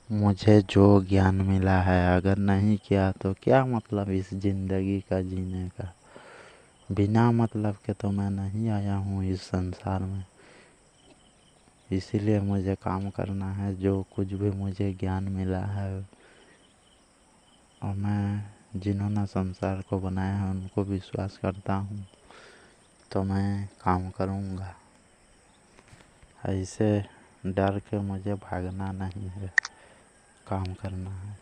मुझे जो ज्ञान मिला है अगर नहीं किया तो क्या मतलब इस जिंदगी का जीने का। बिना मतलब के तो मैं नहीं आया हूँ इस संसार में। इसीलिए मुझे काम करना है। जो कुछ भी मुझे ज्ञान मिला है, और मैं जिन्होंने संसार को बनाया है उनको विश्वास करता हूँ, तो मैं काम करूँगा। ऐसे डर के मुझे भागना नहीं है, काम करना है।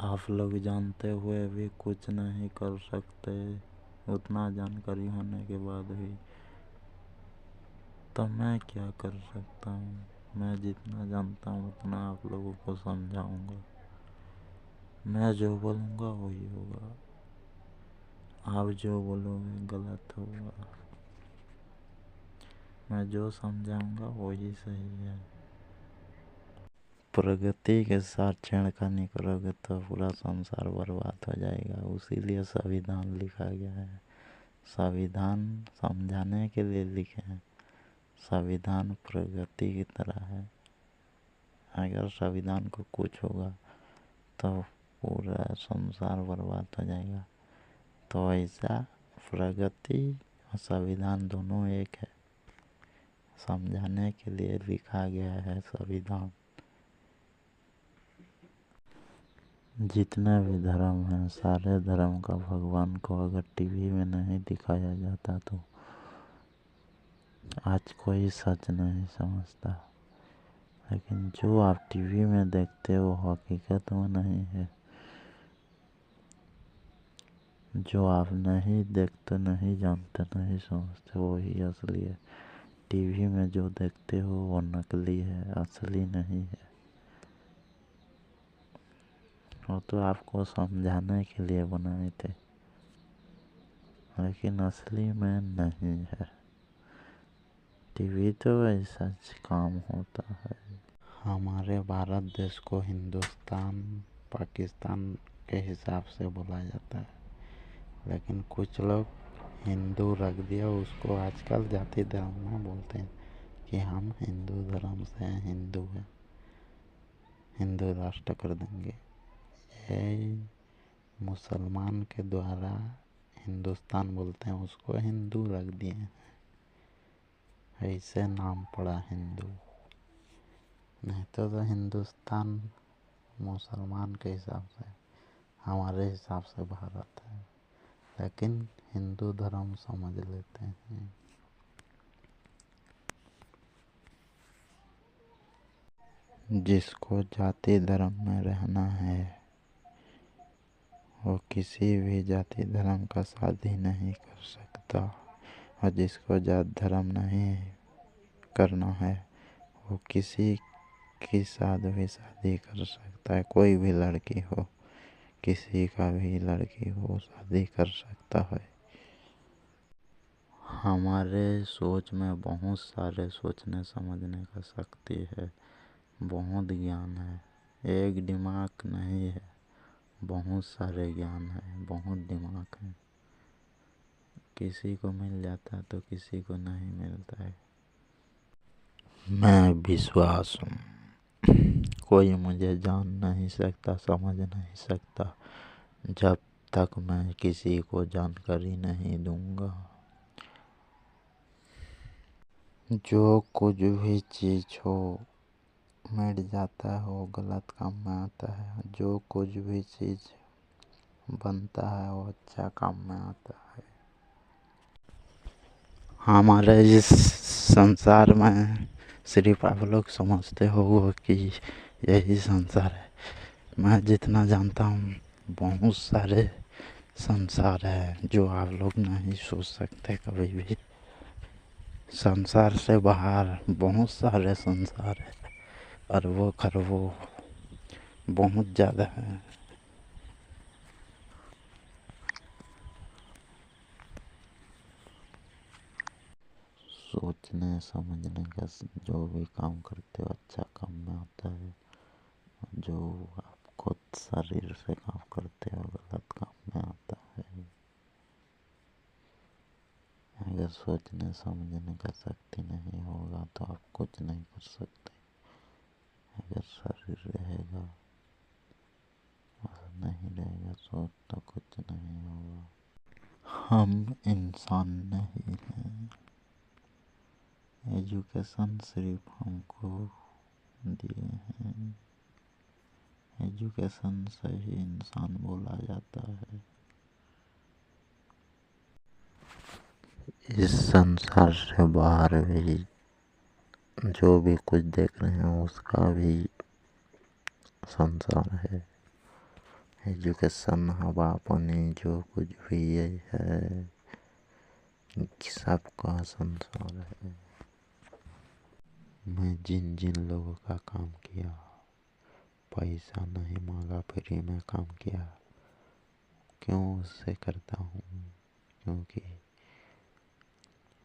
आप लोग जानते हुए भी कुछ नहीं कर सकते, उतना जानकारी होने के बाद भी, तो मैं क्या कर सकता हूँ। मैं जितना जानता हूँ उतना आप लोगों को समझाऊंगा। मैं जो बोलूँगा वही होगा, आप जो बोलोगे गलत होगा। मैं जो समझाऊंगा वही सही है। प्रगति के साथ छेड़खानी करोगे तो पूरा संसार बर्बाद हो जाएगा। उसीलिए संविधान लिखा गया है। संविधान समझाने के लिए लिखे हैं। संविधान प्रगति की तरह है। अगर संविधान को कुछ होगा तो पूरा संसार बर्बाद हो जाएगा। तो ऐसा प्रगति और संविधान दोनों एक है। समझाने के लिए लिखा गया है संविधान। जितने भी धर्म हैं, सारे धर्म का भगवान को अगर टीवी में नहीं दिखाया जाता तो आज कोई सच नहीं समझता। लेकिन जो आप टीवी में देखते हो हकीकत में नहीं है। जो आप नहीं देखते, नहीं जानते, नहीं समझते, वही असली है। टीवी में जो देखते हो वो नकली है, असली नहीं है। वो तो आपको समझाने के लिए बनाए थे, लेकिन असली में नहीं है। टीवी तो ऐसा काम होता है। हमारे भारत देश को हिंदुस्तान पाकिस्तान के हिसाब से बोला जाता है, लेकिन कुछ लोग हिंदू रख दिया, उसको आजकल जाति धर्म में बोलते हैं कि हम हिंदू धर्म से हैं, हिंदू हैं, हिंदू राष्ट्र कर देंगे। ये मुसलमान के द्वारा हिंदुस्तान बोलते हैं, उसको हिंदू रख दिए हैं, ऐसे नाम पड़ा हिंदू। नहीं तो हिंदुस्तान मुसलमान के हिसाब से, हमारे हिसाब से भारत है, लेकिन हिंदू धर्म समझ लेते हैं। जिसको जाति धर्म में रहना है वो किसी भी जाति धर्म का शादी नहीं कर सकता, और जिसको जात धर्म नहीं करना है वो किसी की साथ भी शादी कर सकता है। कोई भी लड़की हो, किसी का भी लड़की हो, शादी कर सकता है। हमारे सोच में बहुत सारे सोचने समझने का शक्ति है, बहुत ज्ञान है। एक दिमाग नहीं है, बहुत सारे ज्ञान है, बहुत दिमाग है। किसी को मिल जाता है तो किसी को नहीं मिलता है। मैं विश्वास हूँ, कोई मुझे जान नहीं सकता, समझ नहीं सकता, जब तक मैं किसी को जानकारी नहीं दूंगा। जो कुछ भी चीज़ हो मिट जाता है वो गलत काम में आता है, जो कुछ भी चीज़ बनता है वो अच्छा काम में आता है। हमारे इस संसार में सिर्फ आप लोग समझते हो कि यही संसार है। मैं जितना जानता हूँ बहुत सारे संसार है जो आप लोग नहीं सोच सकते कभी भी। संसार से बाहर बहुत सारे संसार है, अरबों खरबों, बहुत ज़्यादा है। सोचने समझने का जो भी काम करते हो अच्छा काम में आता है, जो आप खुद शरीर से काम करते हो गलत काम में आता है। अगर सोचने समझने का शक्ति नहीं होगा तो आप कुछ नहीं कर सकते। अगर शरीर रहेगा और नहीं रहेगा सोच तो कुछ नहीं होगा। हम इंसान नहीं हैं। एजुकेशन सिर्फ हमको दिए हैं, एजुकेशन से ही इंसान बोला जाता है। इस संसार से बाहर भी जो भी कुछ देख रहे हैं उसका भी संसार है। एजुकेशन, हवा पानी जो कुछ भी ये है सबका संसार है। मैं जिन जिन लोगों का काम किया, पैसा नहीं मांगा, फ्री में काम किया, क्यों उससे करता हूँ? क्योंकि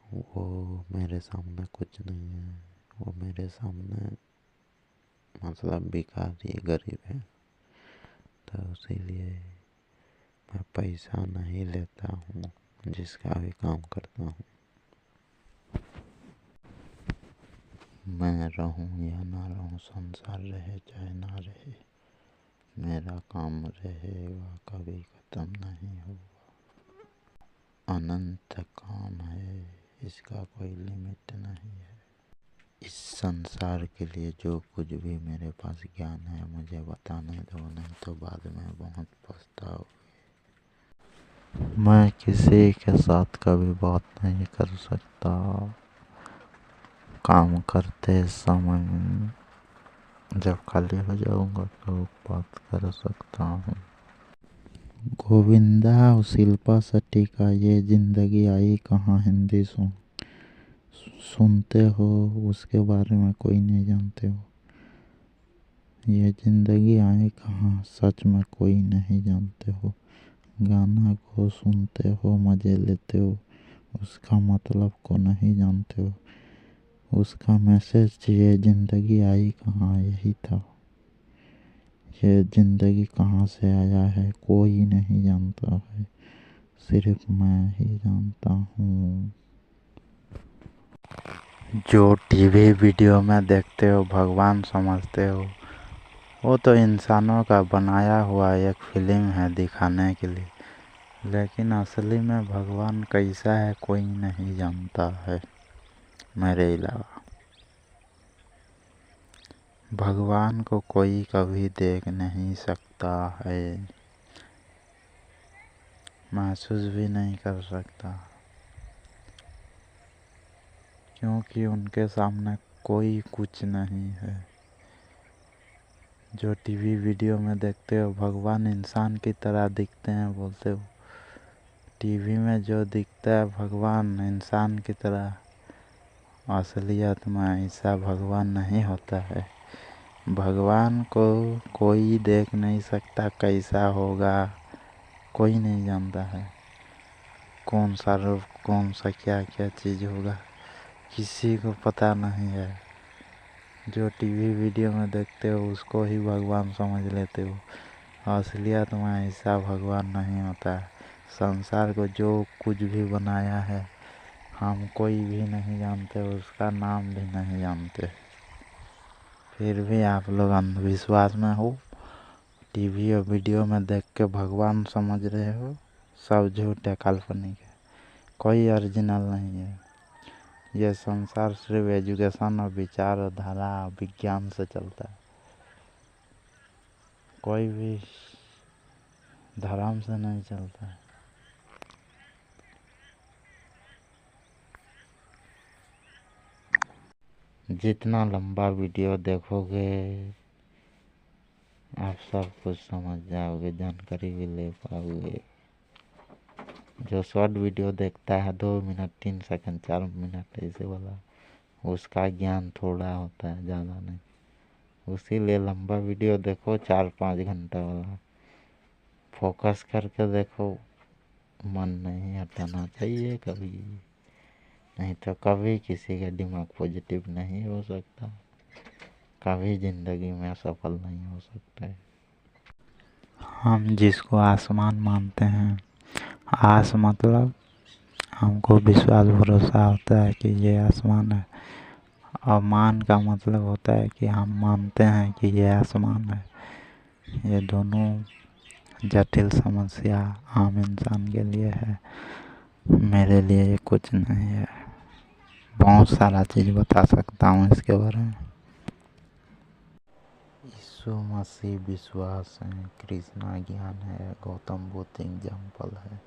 वो मेरे सामने कुछ नहीं है, वो मेरे सामने मतलब भिखारी गरीब है, तो इसीलिए मैं पैसा नहीं लेता हूँ जिसका भी काम करता हूँ। मैं रहूँ या ना रहूँ, संसार रहे चाहे ना रहे, मेरा काम रहेगा, कभी ख़त्म नहीं होगा। अनंत काम है, इसका कोई लिमिट नहीं है। इस संसार के लिए जो कुछ भी मेरे पास ज्ञान है मुझे बताने दो, नहीं तो बाद में बहुत पछताओगे। मैं किसी के साथ कभी बात नहीं कर सकता, काम करते समय जब खाली हो जाऊंगा तो बात कर सकता हूँ। गोविंदा और शिल्पा शेट्टी का ये जिंदगी आई कहाँ हिंदी सॉन्ग सुनते हो उसके बारे में कोई नहीं जानते हो। ये जिंदगी आए कहाँ सच में कोई नहीं जानते हो। गाना को सुनते हो मजे लेते हो, उसका मतलब को नहीं जानते हो। उसका मैसेज ये जिंदगी आई कहाँ यही था। ये जिंदगी कहाँ से आया है कोई नहीं जानता है, सिर्फ मैं ही जानता हूँ। जो टीवी वीडियो में देखते हो भगवान समझते हो, वो तो इंसानों का बनाया हुआ एक फिल्म है दिखाने के लिए। लेकिन असली में भगवान कैसा है कोई नहीं जानता है मेरे अलावा। भगवान को कोई कभी देख नहीं सकता है, महसूस भी नहीं कर सकता, क्योंकि उनके सामने कोई कुछ नहीं है। जो टीवी वीडियो में देखते हो भगवान इंसान की तरह दिखते हैं बोलते हो, टीवी में जो दिखता है भगवान इंसान की तरह, असलियत में ऐसा भगवान नहीं होता है। भगवान को कोई देख नहीं सकता, कैसा होगा कोई नहीं जानता है। कौन सा रूप, कौन सा क्या क्या चीज़ होगा किसी को पता नहीं है। जो टीवी वीडियो में देखते हो उसको ही भगवान समझ लेते हो, असलियत में ऐसा भगवान नहीं होता है। संसार को जो कुछ भी बनाया है हम कोई भी नहीं जानते, उसका नाम भी नहीं जानते, फिर भी आप लोग अंधविश्वास में हो। टीवी और वीडियो में देख के भगवान समझ रहे हो, सब झूठ है, काल्पनिक है, कोई ओरिजिनल नहीं है। यह संसार सिर्फ एजुकेशन और विचारधारा विज्ञान से चलता है, कोई भी धर्म से नहीं चलता है। जितना लंबा वीडियो देखोगे आप सब कुछ समझ जाओगे, जानकारी भी ले पाओगे। जो शॉर्ट वीडियो देखता है 2 मिनट 3 सेकंड 4 मिनट ऐसे वाला, उसका ज्ञान थोड़ा होता है, ज़्यादा नहीं। उसीलिए लंबा वीडियो देखो 4-5 घंटा वाला, फोकस करके देखो, मन नहीं हटाना चाहिए कभी, नहीं तो कभी किसी का दिमाग पॉजिटिव नहीं हो सकता, कभी ज़िंदगी में सफल नहीं हो सकता है। हम जिसको आसमान मानते हैं, आस मतलब हमको विश्वास भरोसा होता है कि ये आसमान है, और मान का मतलब होता है कि हम मानते हैं कि ये आसमान है। ये दोनों जटिल समस्या आम इंसान के लिए है, मेरे लिए ये कुछ नहीं है। बहुत सारा चीज़ बता सकता हूँ इसके बारे में। यीशु मसीह विश्वास है, कृष्णा ज्ञान है, गौतम बुद्ध एग्जाम्पल है।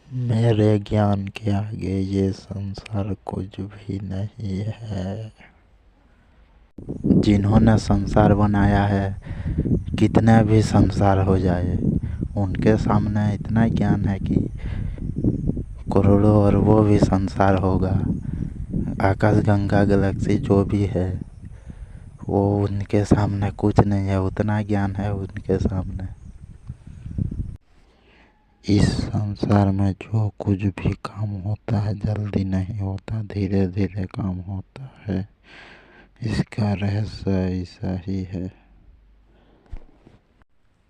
मेरे ज्ञान के आगे ये संसार कुछ भी नहीं है। जिन्होंने संसार बनाया है, कितना भी संसार हो जाए, उनके सामने इतना ज्ञान है कि करोड़ों और वो भी संसार होगा, आकाश गंगा गैलेक्सी जो भी है वो उनके सामने कुछ नहीं है, उतना ज्ञान है उनके सामने। इस संसार में जो कुछ भी काम होता है जल्दी नहीं होता, धीरे धीरे काम होता है, इसका रहस्य ऐसा ही है।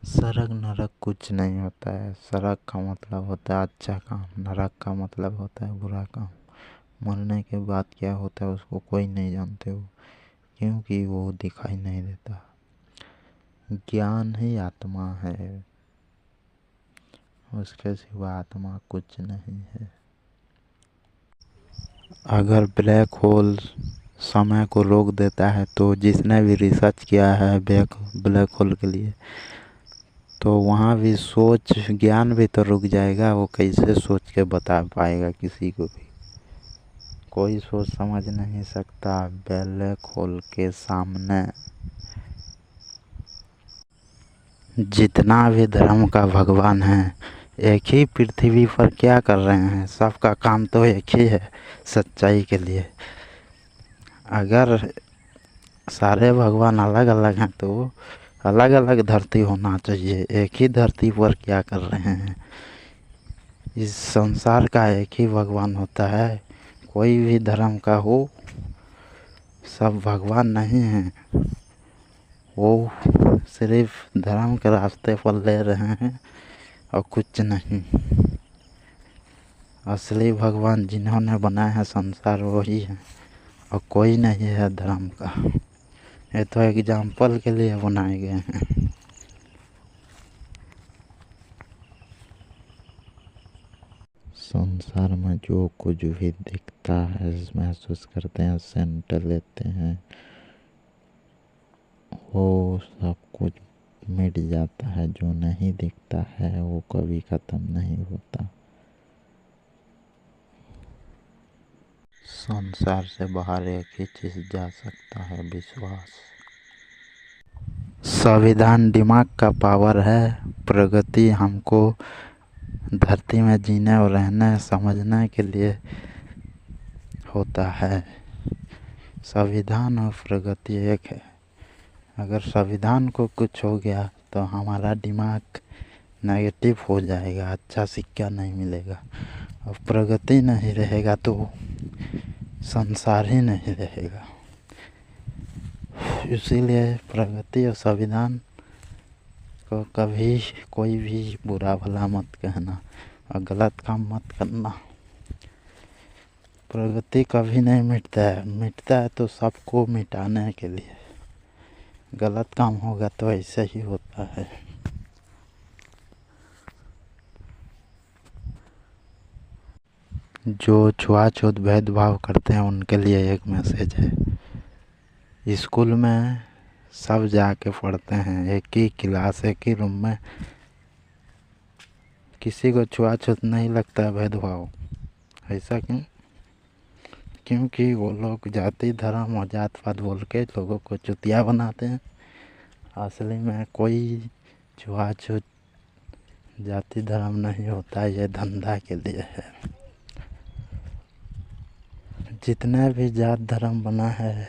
स्वर्ग नरक कुछ नहीं होता है। स्वर्ग का मतलब होता है अच्छा काम, नरक का मतलब होता है बुरा काम। मरने के बाद क्या होता है उसको कोई नहीं जानते हो, क्योंकि वो दिखाई नहीं देता। ज्ञान ही आत्मा है, उसके सिवा आत्मा कुछ नहीं है। अगर ब्लैक होल समय को रोक देता है तो जिसने भी रिसर्च किया है ब्लैक होल के लिए, तो वहाँ भी सोच ज्ञान भी तो रुक जाएगा। वो कैसे सोच के बता पाएगा किसी को भी? कोई सोच समझ नहीं सकता ब्लैक होल के सामने। जितना भी धर्म का भगवान है, एक ही पृथ्वी पर क्या कर रहे हैं? सबका काम तो एक ही है, सच्चाई के लिए। अगर सारे भगवान अलग अलग हैं तो अलग अलग धरती होना चाहिए। एक ही धरती पर क्या कर रहे हैं? इस संसार का एक ही भगवान होता है। कोई भी धर्म का हो, सब भगवान नहीं हैं। वो सिर्फ धर्म के रास्ते पर ले रहे हैं और कुछ नहीं। असली भगवान जिन्होंने बनाया है संसार वही है, और कोई नहीं है धर्म का। ये तो एग्जाम्पल के लिए बनाए गए हैं। संसार में जो कुछ भी दिखता है, महसूस करते हैं, सेंट लेते हैं, वो सब कुछ मिट जाता है। जो नहीं दिखता है वो कभी खत्म नहीं होता। संसार से बाहर एक ही चीज जा सकता है, विश्वास। संविधान दिमाग का पावर है। प्रगति हमको धरती में जीने और रहने समझने के लिए होता है। संविधान और प्रगति एक है। अगर संविधान को कुछ हो गया तो हमारा दिमाग नेगेटिव हो जाएगा, अच्छा सिक्का नहीं मिलेगा। और प्रगति नहीं रहेगा तो संसार ही नहीं रहेगा। इसीलिए प्रगति और संविधान को कभी कोई भी बुरा भला मत कहना और गलत काम मत करना। प्रगति कभी नहीं मिटता है तो सबको मिटाने के लिए। गलत काम होगा तो ऐसे ही होता है। जो छुआछूत भेदभाव करते हैं उनके लिए एक मैसेज है। स्कूल में सब जाके पढ़ते हैं, एक ही क्लास, एक ही रूम में। किसी को छुआछूत नहीं लगता भेदभाव। ऐसा क्यों? क्योंकि वो लोग जाति धर्म और जात पात बोल के लोगों को चुतिया बनाते हैं। असली में कोई छुआछूत जाति धर्म नहीं होता, ये धंधा के लिए है। जितने भी जात धर्म बना है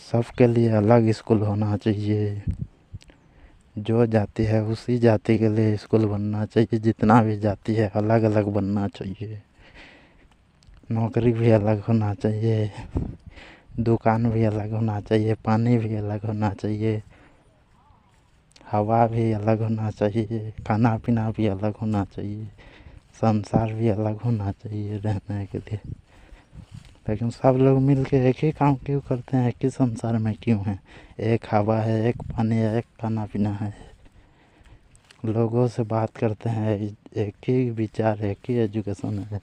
सबके लिए अलग स्कूल होना चाहिए। जो जाति है उसी जाति के लिए स्कूल बनना चाहिए। जितना भी जाति है अलग अलग बनना चाहिए। नौकरी भी अलग होना चाहिए, दुकान भी अलग होना चाहिए, पानी भी अलग होना चाहिए, हवा भी अलग होना चाहिए, खाना पीना भी अलग होना चाहिए, संसार भी अलग होना चाहिए रहने के लिए। लेकिन सब लोग मिल के एक ही काम क्यों करते हैं? एक ही संसार में क्यों हैं? एक हवा है, एक पानी है, एक खाना पीना है। लोगों से बात करते हैं, एक ही विचार, एक ही एजुकेशन है,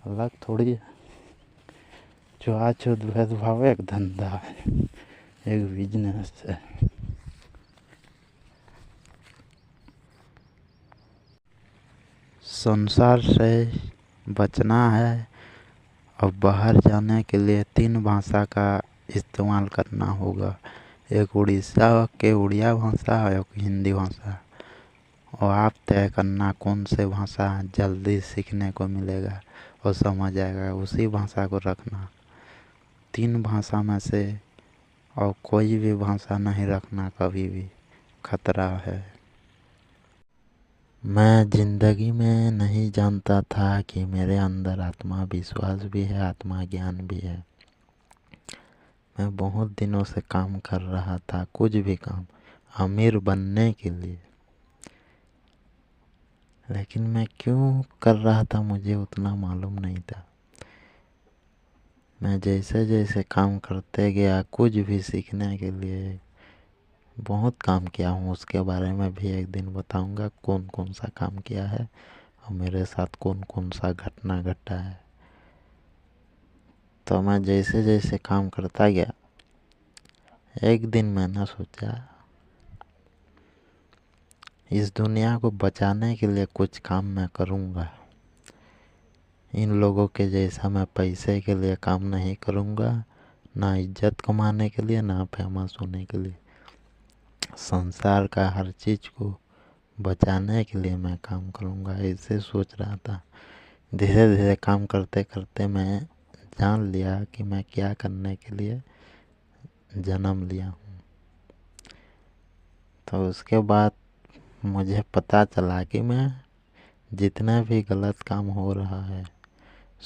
अलग थोड़ी है। छुआछूत भेदभाव एक धंधा है, एक बिजनेस है। संसार से बचना है और बाहर जाने के लिए 3 भाषा का इस्तेमाल करना होगा। एक उड़ीसा के उड़िया भाषा और एक हिंदी भाषा। और आप तय करना कौन से भाषा जल्दी सीखने को मिलेगा और समझ आएगा, उसी भाषा को रखना। 3 भाषा में से और कोई भी भाषा नहीं रखना, कभी भी खतरा है। मैं जिंदगी में नहीं जानता था कि मेरे अंदर आत्मा विश्वास भी है, आत्मा ज्ञान भी है। मैं बहुत दिनों से काम कर रहा था, कुछ भी काम, अमीर बनने के लिए। लेकिन मैं क्यों कर रहा था मुझे उतना मालूम नहीं था। मैं जैसे जैसे काम करते गया, कुछ भी सीखने के लिए बहुत काम किया हूँ। उसके बारे में भी एक दिन बताऊंगा कौन कौन सा काम किया है और मेरे साथ कौन कौन सा घटना घटा है। तो मैं जैसे जैसे काम करता गया, एक दिन मैंने सोचा इस दुनिया को बचाने के लिए कुछ काम मैं करूँगा। इन लोगों के जैसा मैं पैसे के लिए काम नहीं करूँगा, ना इज्जत कमाने के लिए, ना फेमस होने के लिए। संसार का हर चीज़ को बचाने के लिए मैं काम करूँगा, ऐसे सोच रहा था। धीरे धीरे काम करते करते मैं जान लिया कि मैं क्या करने के लिए जन्म लिया हूँ। तो उसके बाद मुझे पता चला कि मैं जितना भी गलत काम हो रहा है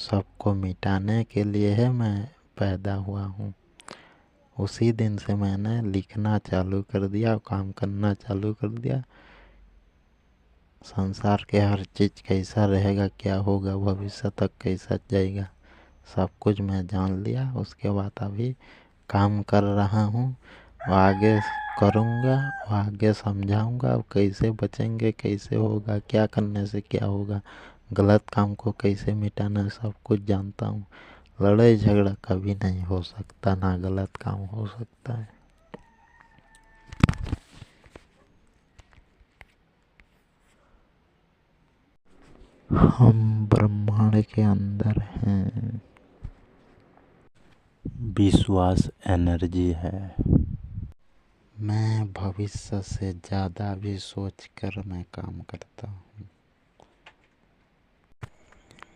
सबको मिटाने के लिए है मैं पैदा हुआ हूँ। उसी दिन से मैंने लिखना चालू कर दिया, काम करना चालू कर दिया। संसार के हर चीज़ कैसा रहेगा, क्या होगा, भविष्य तक कैसा जाएगा, सब कुछ मैं जान लिया। उसके बाद अभी काम कर रहा हूँ, आगे करूँगा, आगे समझाऊँगा कैसे बचेंगे, कैसे होगा, क्या करने से क्या होगा, गलत काम को कैसे मिटाना, सब कुछ जानता हूँ। लड़ाई झगड़ा कभी नहीं हो सकता, ना गलत काम हो सकता है। हम ब्रह्मांड के अंदर हैं। विश्वास एनर्जी है। मैं भविष्य से ज़्यादा भी सोच कर मैं काम करता हूँ।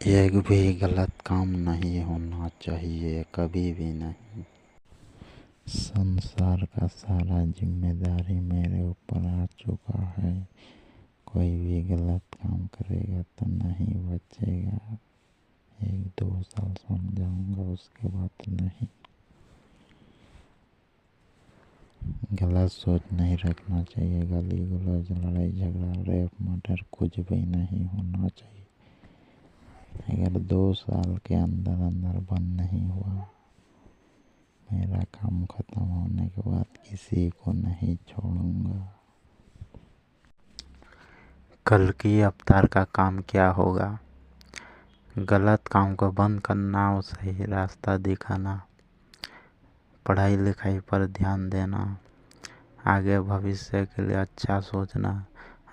एक भी गलत काम नहीं होना चाहिए, कभी भी नहीं। संसार का सारा जिम्मेदारी मेरे ऊपर आ चुका है। कोई भी गलत काम करेगा तो नहीं बचेगा। 1-2 साल समझाऊंगा, उसके बाद नहीं। गलत सोच नहीं रखना चाहिए। गाली गलौज, लड़ाई झगड़ा, रेप मर्डर कुछ भी नहीं होना चाहिए। अगर 2 साल के अंदर अंदर बंद नहीं हुआ, मेरा काम खत्म होने के बाद किसी को नहीं छोड़ूंगा। कल की अवतार का काम क्या होगा? गलत काम को बंद करना और सही रास्ता दिखाना, पढ़ाई लिखाई पर ध्यान देना, आगे भविष्य के लिए अच्छा सोचना,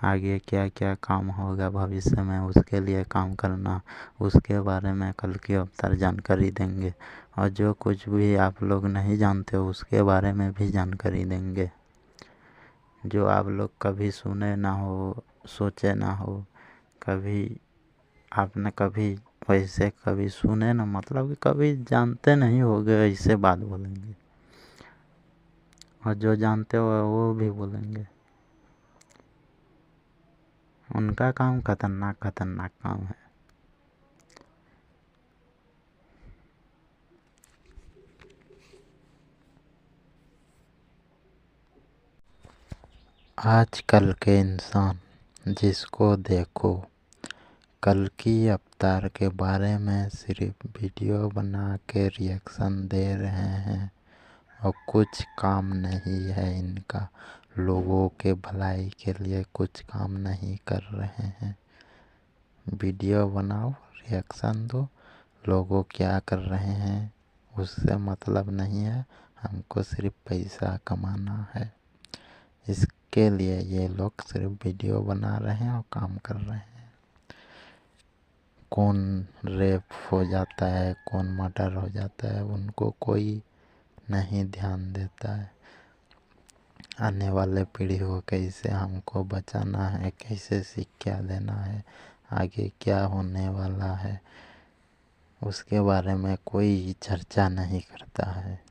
आगे क्या क्या काम होगा भविष्य में उसके लिए काम करना, उसके बारे में कल की अवतार जानकारी देंगे। और जो कुछ भी आप लोग नहीं जानते हो उसके बारे में भी जानकारी देंगे, जो आप लोग कभी सुने ना हो, सोचे ना हो, कभी आपने कभी वैसे कभी सुने ना, मतलब कि कभी जानते नहीं होगे, ऐसे बात बोलेंगे। और जो जानते हो वो भी बोलेंगे। उनका काम खतरनाक खतरनाक काम है। आजकल के इंसान जिसको देखो कल की अवतार के बारे में सिर्फ वीडियो बना के रिएक्शन दे रहे हैं और कुछ काम नहीं है इनका। लोगों के भलाई के लिए कुछ काम नहीं कर रहे हैं। वीडियो बनाओ, रिएक्शन दो, लोगों क्या कर रहे हैं उससे मतलब नहीं है, हमको सिर्फ पैसा कमाना है। इसके लिए ये लोग सिर्फ वीडियो बना रहे हैं और काम कर रहे हैं। कौन रेप हो जाता है, कौन मर्डर हो जाता है, उनको कोई नहीं ध्यान देता है। आने वाले पीढ़ी को कैसे हमको बचाना है, कैसे शिक्षा देना है, आगे क्या होने वाला है, उसके बारे में कोई चर्चा नहीं करता है।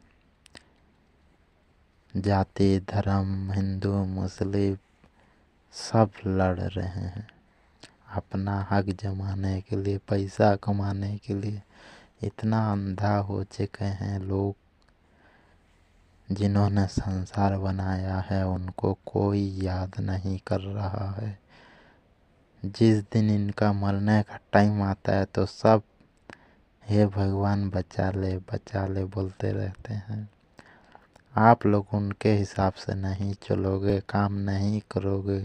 जाति धर्म, हिंदू मुस्लिम सब लड़ रहे हैं अपना हक जमाने के लिए, पैसा कमाने के लिए। इतना अंधा हो चुके हैं लोग, जिन्होंने संसार बनाया है उनको कोई याद नहीं कर रहा है। जिस दिन इनका मरने का टाइम आता है तो सब हे भगवान बचा ले बोलते रहते हैं। आप लोग उनके हिसाब से नहीं चलोगे, काम नहीं करोगे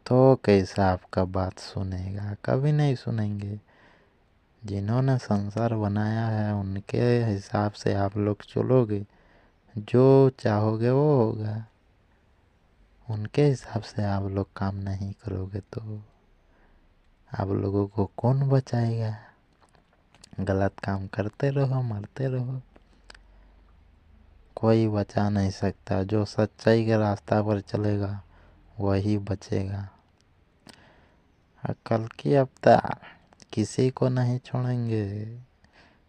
तो कैसा आपका बात सुनेगा? कभी नहीं सुनेंगे। जिन्होंने संसार बनाया है उनके हिसाब से आप लोग चलोगे, जो चाहोगे वो होगा। उनके हिसाब से आप लोग काम नहीं करोगे तो आप लोगों को कौन बचाएगा? गलत काम करते रहो, मरते रहो, कोई बचा नहीं सकता। जो सच्चाई के रास्ता पर चलेगा वही बचेगा। और कल की अवतार किसी को नहीं छोड़ेंगे,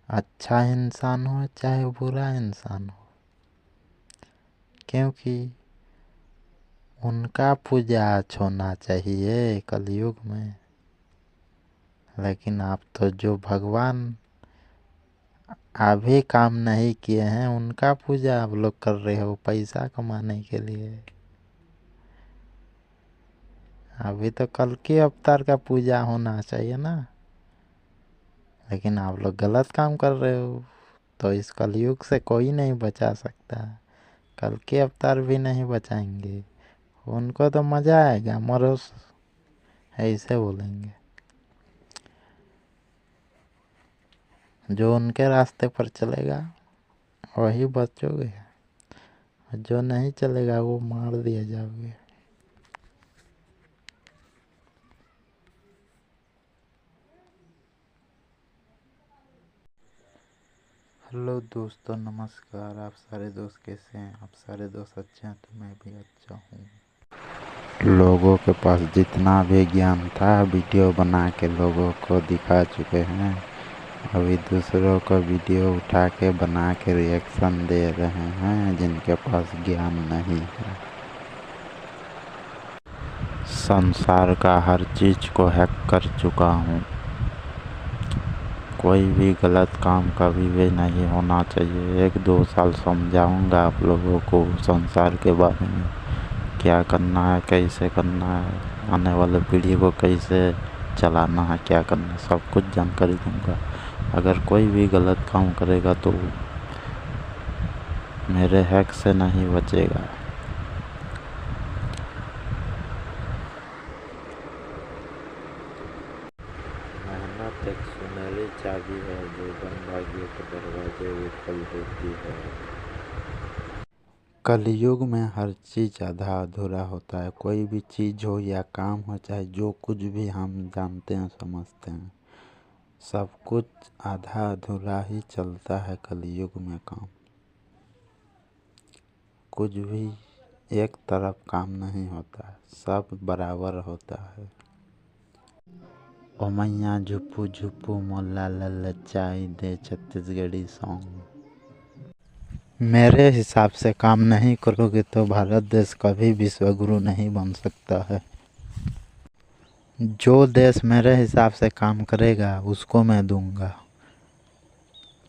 अच्छा इंसान हो चाहे बुरा इंसान हो, क्योंकि उनका पूजा होना चाहिए कलयुग में। लेकिन आप तो जो भगवान अभी काम नहीं किए हैं उनका पूजा आप लोग कर रहे हो पैसा कमाने के लिए। अभी तो कल के अवतार का पूजा होना चाहिए ना, लेकिन आप लोग गलत काम कर रहे हो। तो इस कलयुग से कोई नहीं बचा सकता, कल के अवतार भी नहीं बचाएंगे। उनको तो मजा आएगा, मरो ऐसे बोलेंगे। जो उनके रास्ते पर चलेगा वही बचोगे, जो नहीं चलेगा वो मार दिए जाओगे। हेलो दोस्तों, नमस्कार। आप सारे दोस्त कैसे हैं? आप सारे दोस्त अच्छे हैं तो मैं भी अच्छा हूँ। लोगों के पास जितना भी ज्ञान था वीडियो बना के लोगों को दिखा चुके हैं। अभी दूसरों को वीडियो उठा के बना के रिएक्शन दे रहे हैं जिनके पास ज्ञान नहीं है। संसार का हर चीज़ को हैक कर चुका हूँ। कोई भी गलत काम कभी भी नहीं होना चाहिए। 1-2 साल समझाऊंगा आप लोगों को संसार के बारे में, क्या करना है, कैसे करना है, आने वाले पीढ़ी को कैसे चलाना है, क्या करना है, सब कुछ जानकारी दूंगा। अगर कोई भी गलत काम करेगा तो मेरे हैक से नहीं बचेगा। मेहनत एक सुनहरी चाबी है जो बंद भाग्यों के दरवाजे भी खोल देती है। कलयुग में हर चीज़ आधा अधूरा होता है। कोई भी चीज़ हो या काम हो, चाहे जो कुछ भी हम जानते हैं समझते हैं, सब कुछ आधा अधूरा ही चलता है कलयुग में काम। कुछ भी एक तरफ काम नहीं होता है, सब बराबर होता है। ओ मैया झुप्पू झुप्पू मोला ललचाई दे छत्तीसगढ़ी सॉन्ग। मेरे हिसाब से काम नहीं करोगे तो भारत देश कभी विश्वगुरु नहीं बन सकता है। जो देश मेरे हिसाब से काम करेगा उसको मैं दूंगा।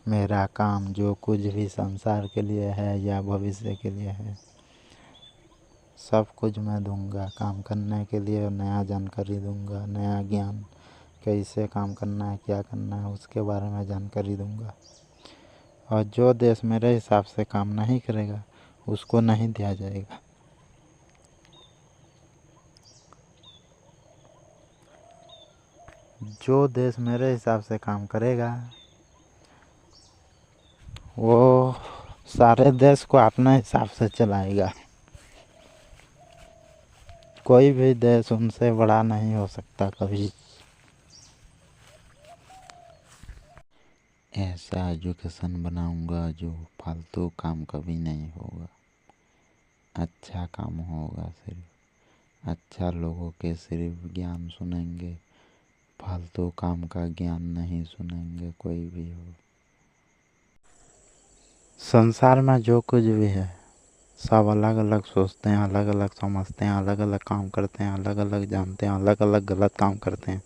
मेरा काम जो कुछ भी संसार के लिए है या भविष्य के लिए है, सब कुछ मैं दूंगा। काम करने के लिए नया जानकारी दूंगा, नया ज्ञान, कैसे काम करना है, क्या करना है, उसके बारे में जानकारी दूंगा। और जो देश मेरे हिसाब से काम नहीं करेगा उसको नहीं दिया जाएगा। जो देश मेरे हिसाब से काम करेगा वो सारे देश को अपने हिसाब से चलाएगा। कोई भी देश उनसे बड़ा नहीं हो सकता कभी। ऐसा एजुकेशन बनाऊंगा जो फालतू काम कभी नहीं होगा, अच्छा काम होगा। सिर्फ अच्छा लोगों के सिर्फ ज्ञान सुनेंगे, फालतू काम का ज्ञान नहीं सुनेंगे कोई भी हो। संसार में जो कुछ भी है सब अलग अलग सोचते हैं, अलग अलग समझते हैं, अलग अलग काम करते हैं, अलग अलग जानते हैं, अलग अलग गलत काम करते हैं,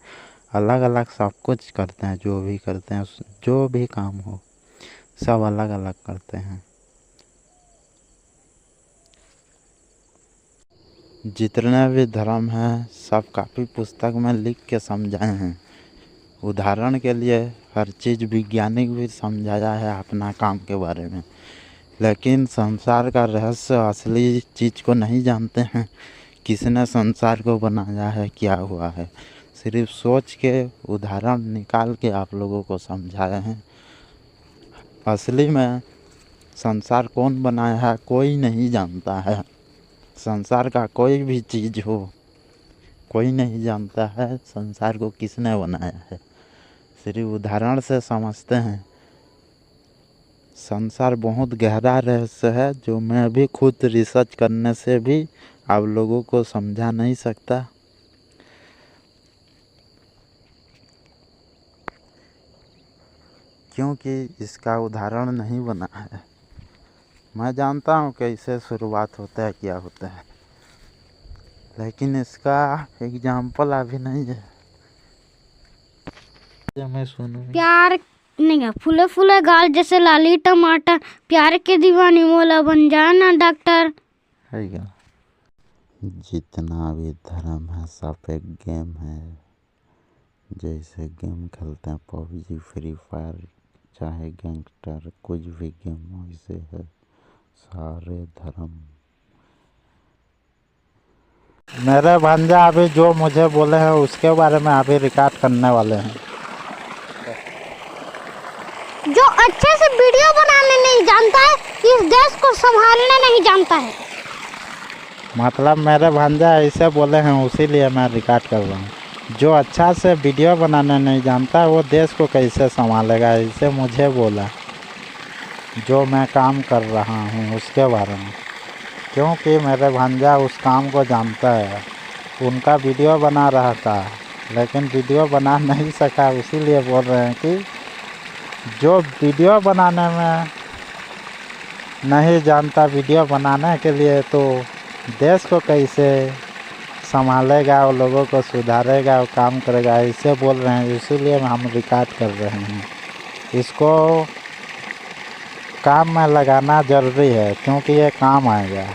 अलग अलग सब कुछ करते हैं। जो भी करते हैं, जो भी काम हो, सब अलग अलग करते हैं। जितने भी धर्म हैं सब काफ़ी पुस्तक में लिख के समझाए हैं। उदाहरण के लिए हर चीज़ वैज्ञानिक भी समझाया है अपना काम के बारे में, लेकिन संसार का रहस्य असली चीज़ को नहीं जानते हैं। किसने संसार को बनाया है, क्या हुआ है, सिर्फ सोच के उदाहरण निकाल के आप लोगों को समझाए हैं। असली में संसार कौन बनाया है कोई नहीं जानता है, संसार का कोई भी चीज़ हो, कोई नहीं जानता है संसार को किसने बनाया है। सिर्फ उदाहरण से समझते हैं। संसार बहुत गहरा रहस्य है, जो मैं भी खुद रिसर्च करने से भी आप लोगों को समझा नहीं सकता। क्योंकि इसका उदाहरण नहीं बना है। मैं जानता हूँ कैसे शुरुआत होता है, क्या होता है, लेकिन इसका एग्जाम्पल अभी नहीं है। मैं सुनूं प्यार नहीं, फूले फूले गाल जैसे लाली टमाटर, प्यार के दीवानी मोला बन जाना डॉक्टर। है क्या? जितना भी धर्म है सब एक गेम है। जैसे गेम खेलते हैं पबजी, फ्री फायर, चाहे गैंगस्टर, कुछ भी गेम वैसे है सारे धर्म। मेरे भांजा अभी जो मुझे बोले हैं उसके बारे में अभी रिकॉर्ड करने वाले हैं। जो अच्छे से वीडियो बनाने नहीं जानता है, इस देश को संभालने नहीं जानता है। मतलब मेरे भांजा ऐसे बोले हैं, उसीलिए मैं रिकॉर्ड कर रहा हूँ। जो अच्छा से वीडियो बनाने नहीं जानता वो देश को कैसे संभालेगा, ऐसे मुझे बोला। जो मैं काम कर रहा हूँ उसके बारे में, क्योंकि मेरे भांजा उस काम को जानता है। उनका वीडियो बना रहा था लेकिन वीडियो बना नहीं सका, इसीलिए बोल रहे हैं कि जो वीडियो बनाने में नहीं जानता, वीडियो बनाने के लिए तो देश को कैसे संभालेगा, वो लोगों को सुधारेगा, वो काम करेगा, ऐसे बोल रहे हैं। इसीलिए हम रिकॉर्ड कर रहे हैं। इसको काम में लगाना ज़रूरी है क्योंकि ये काम आएगा।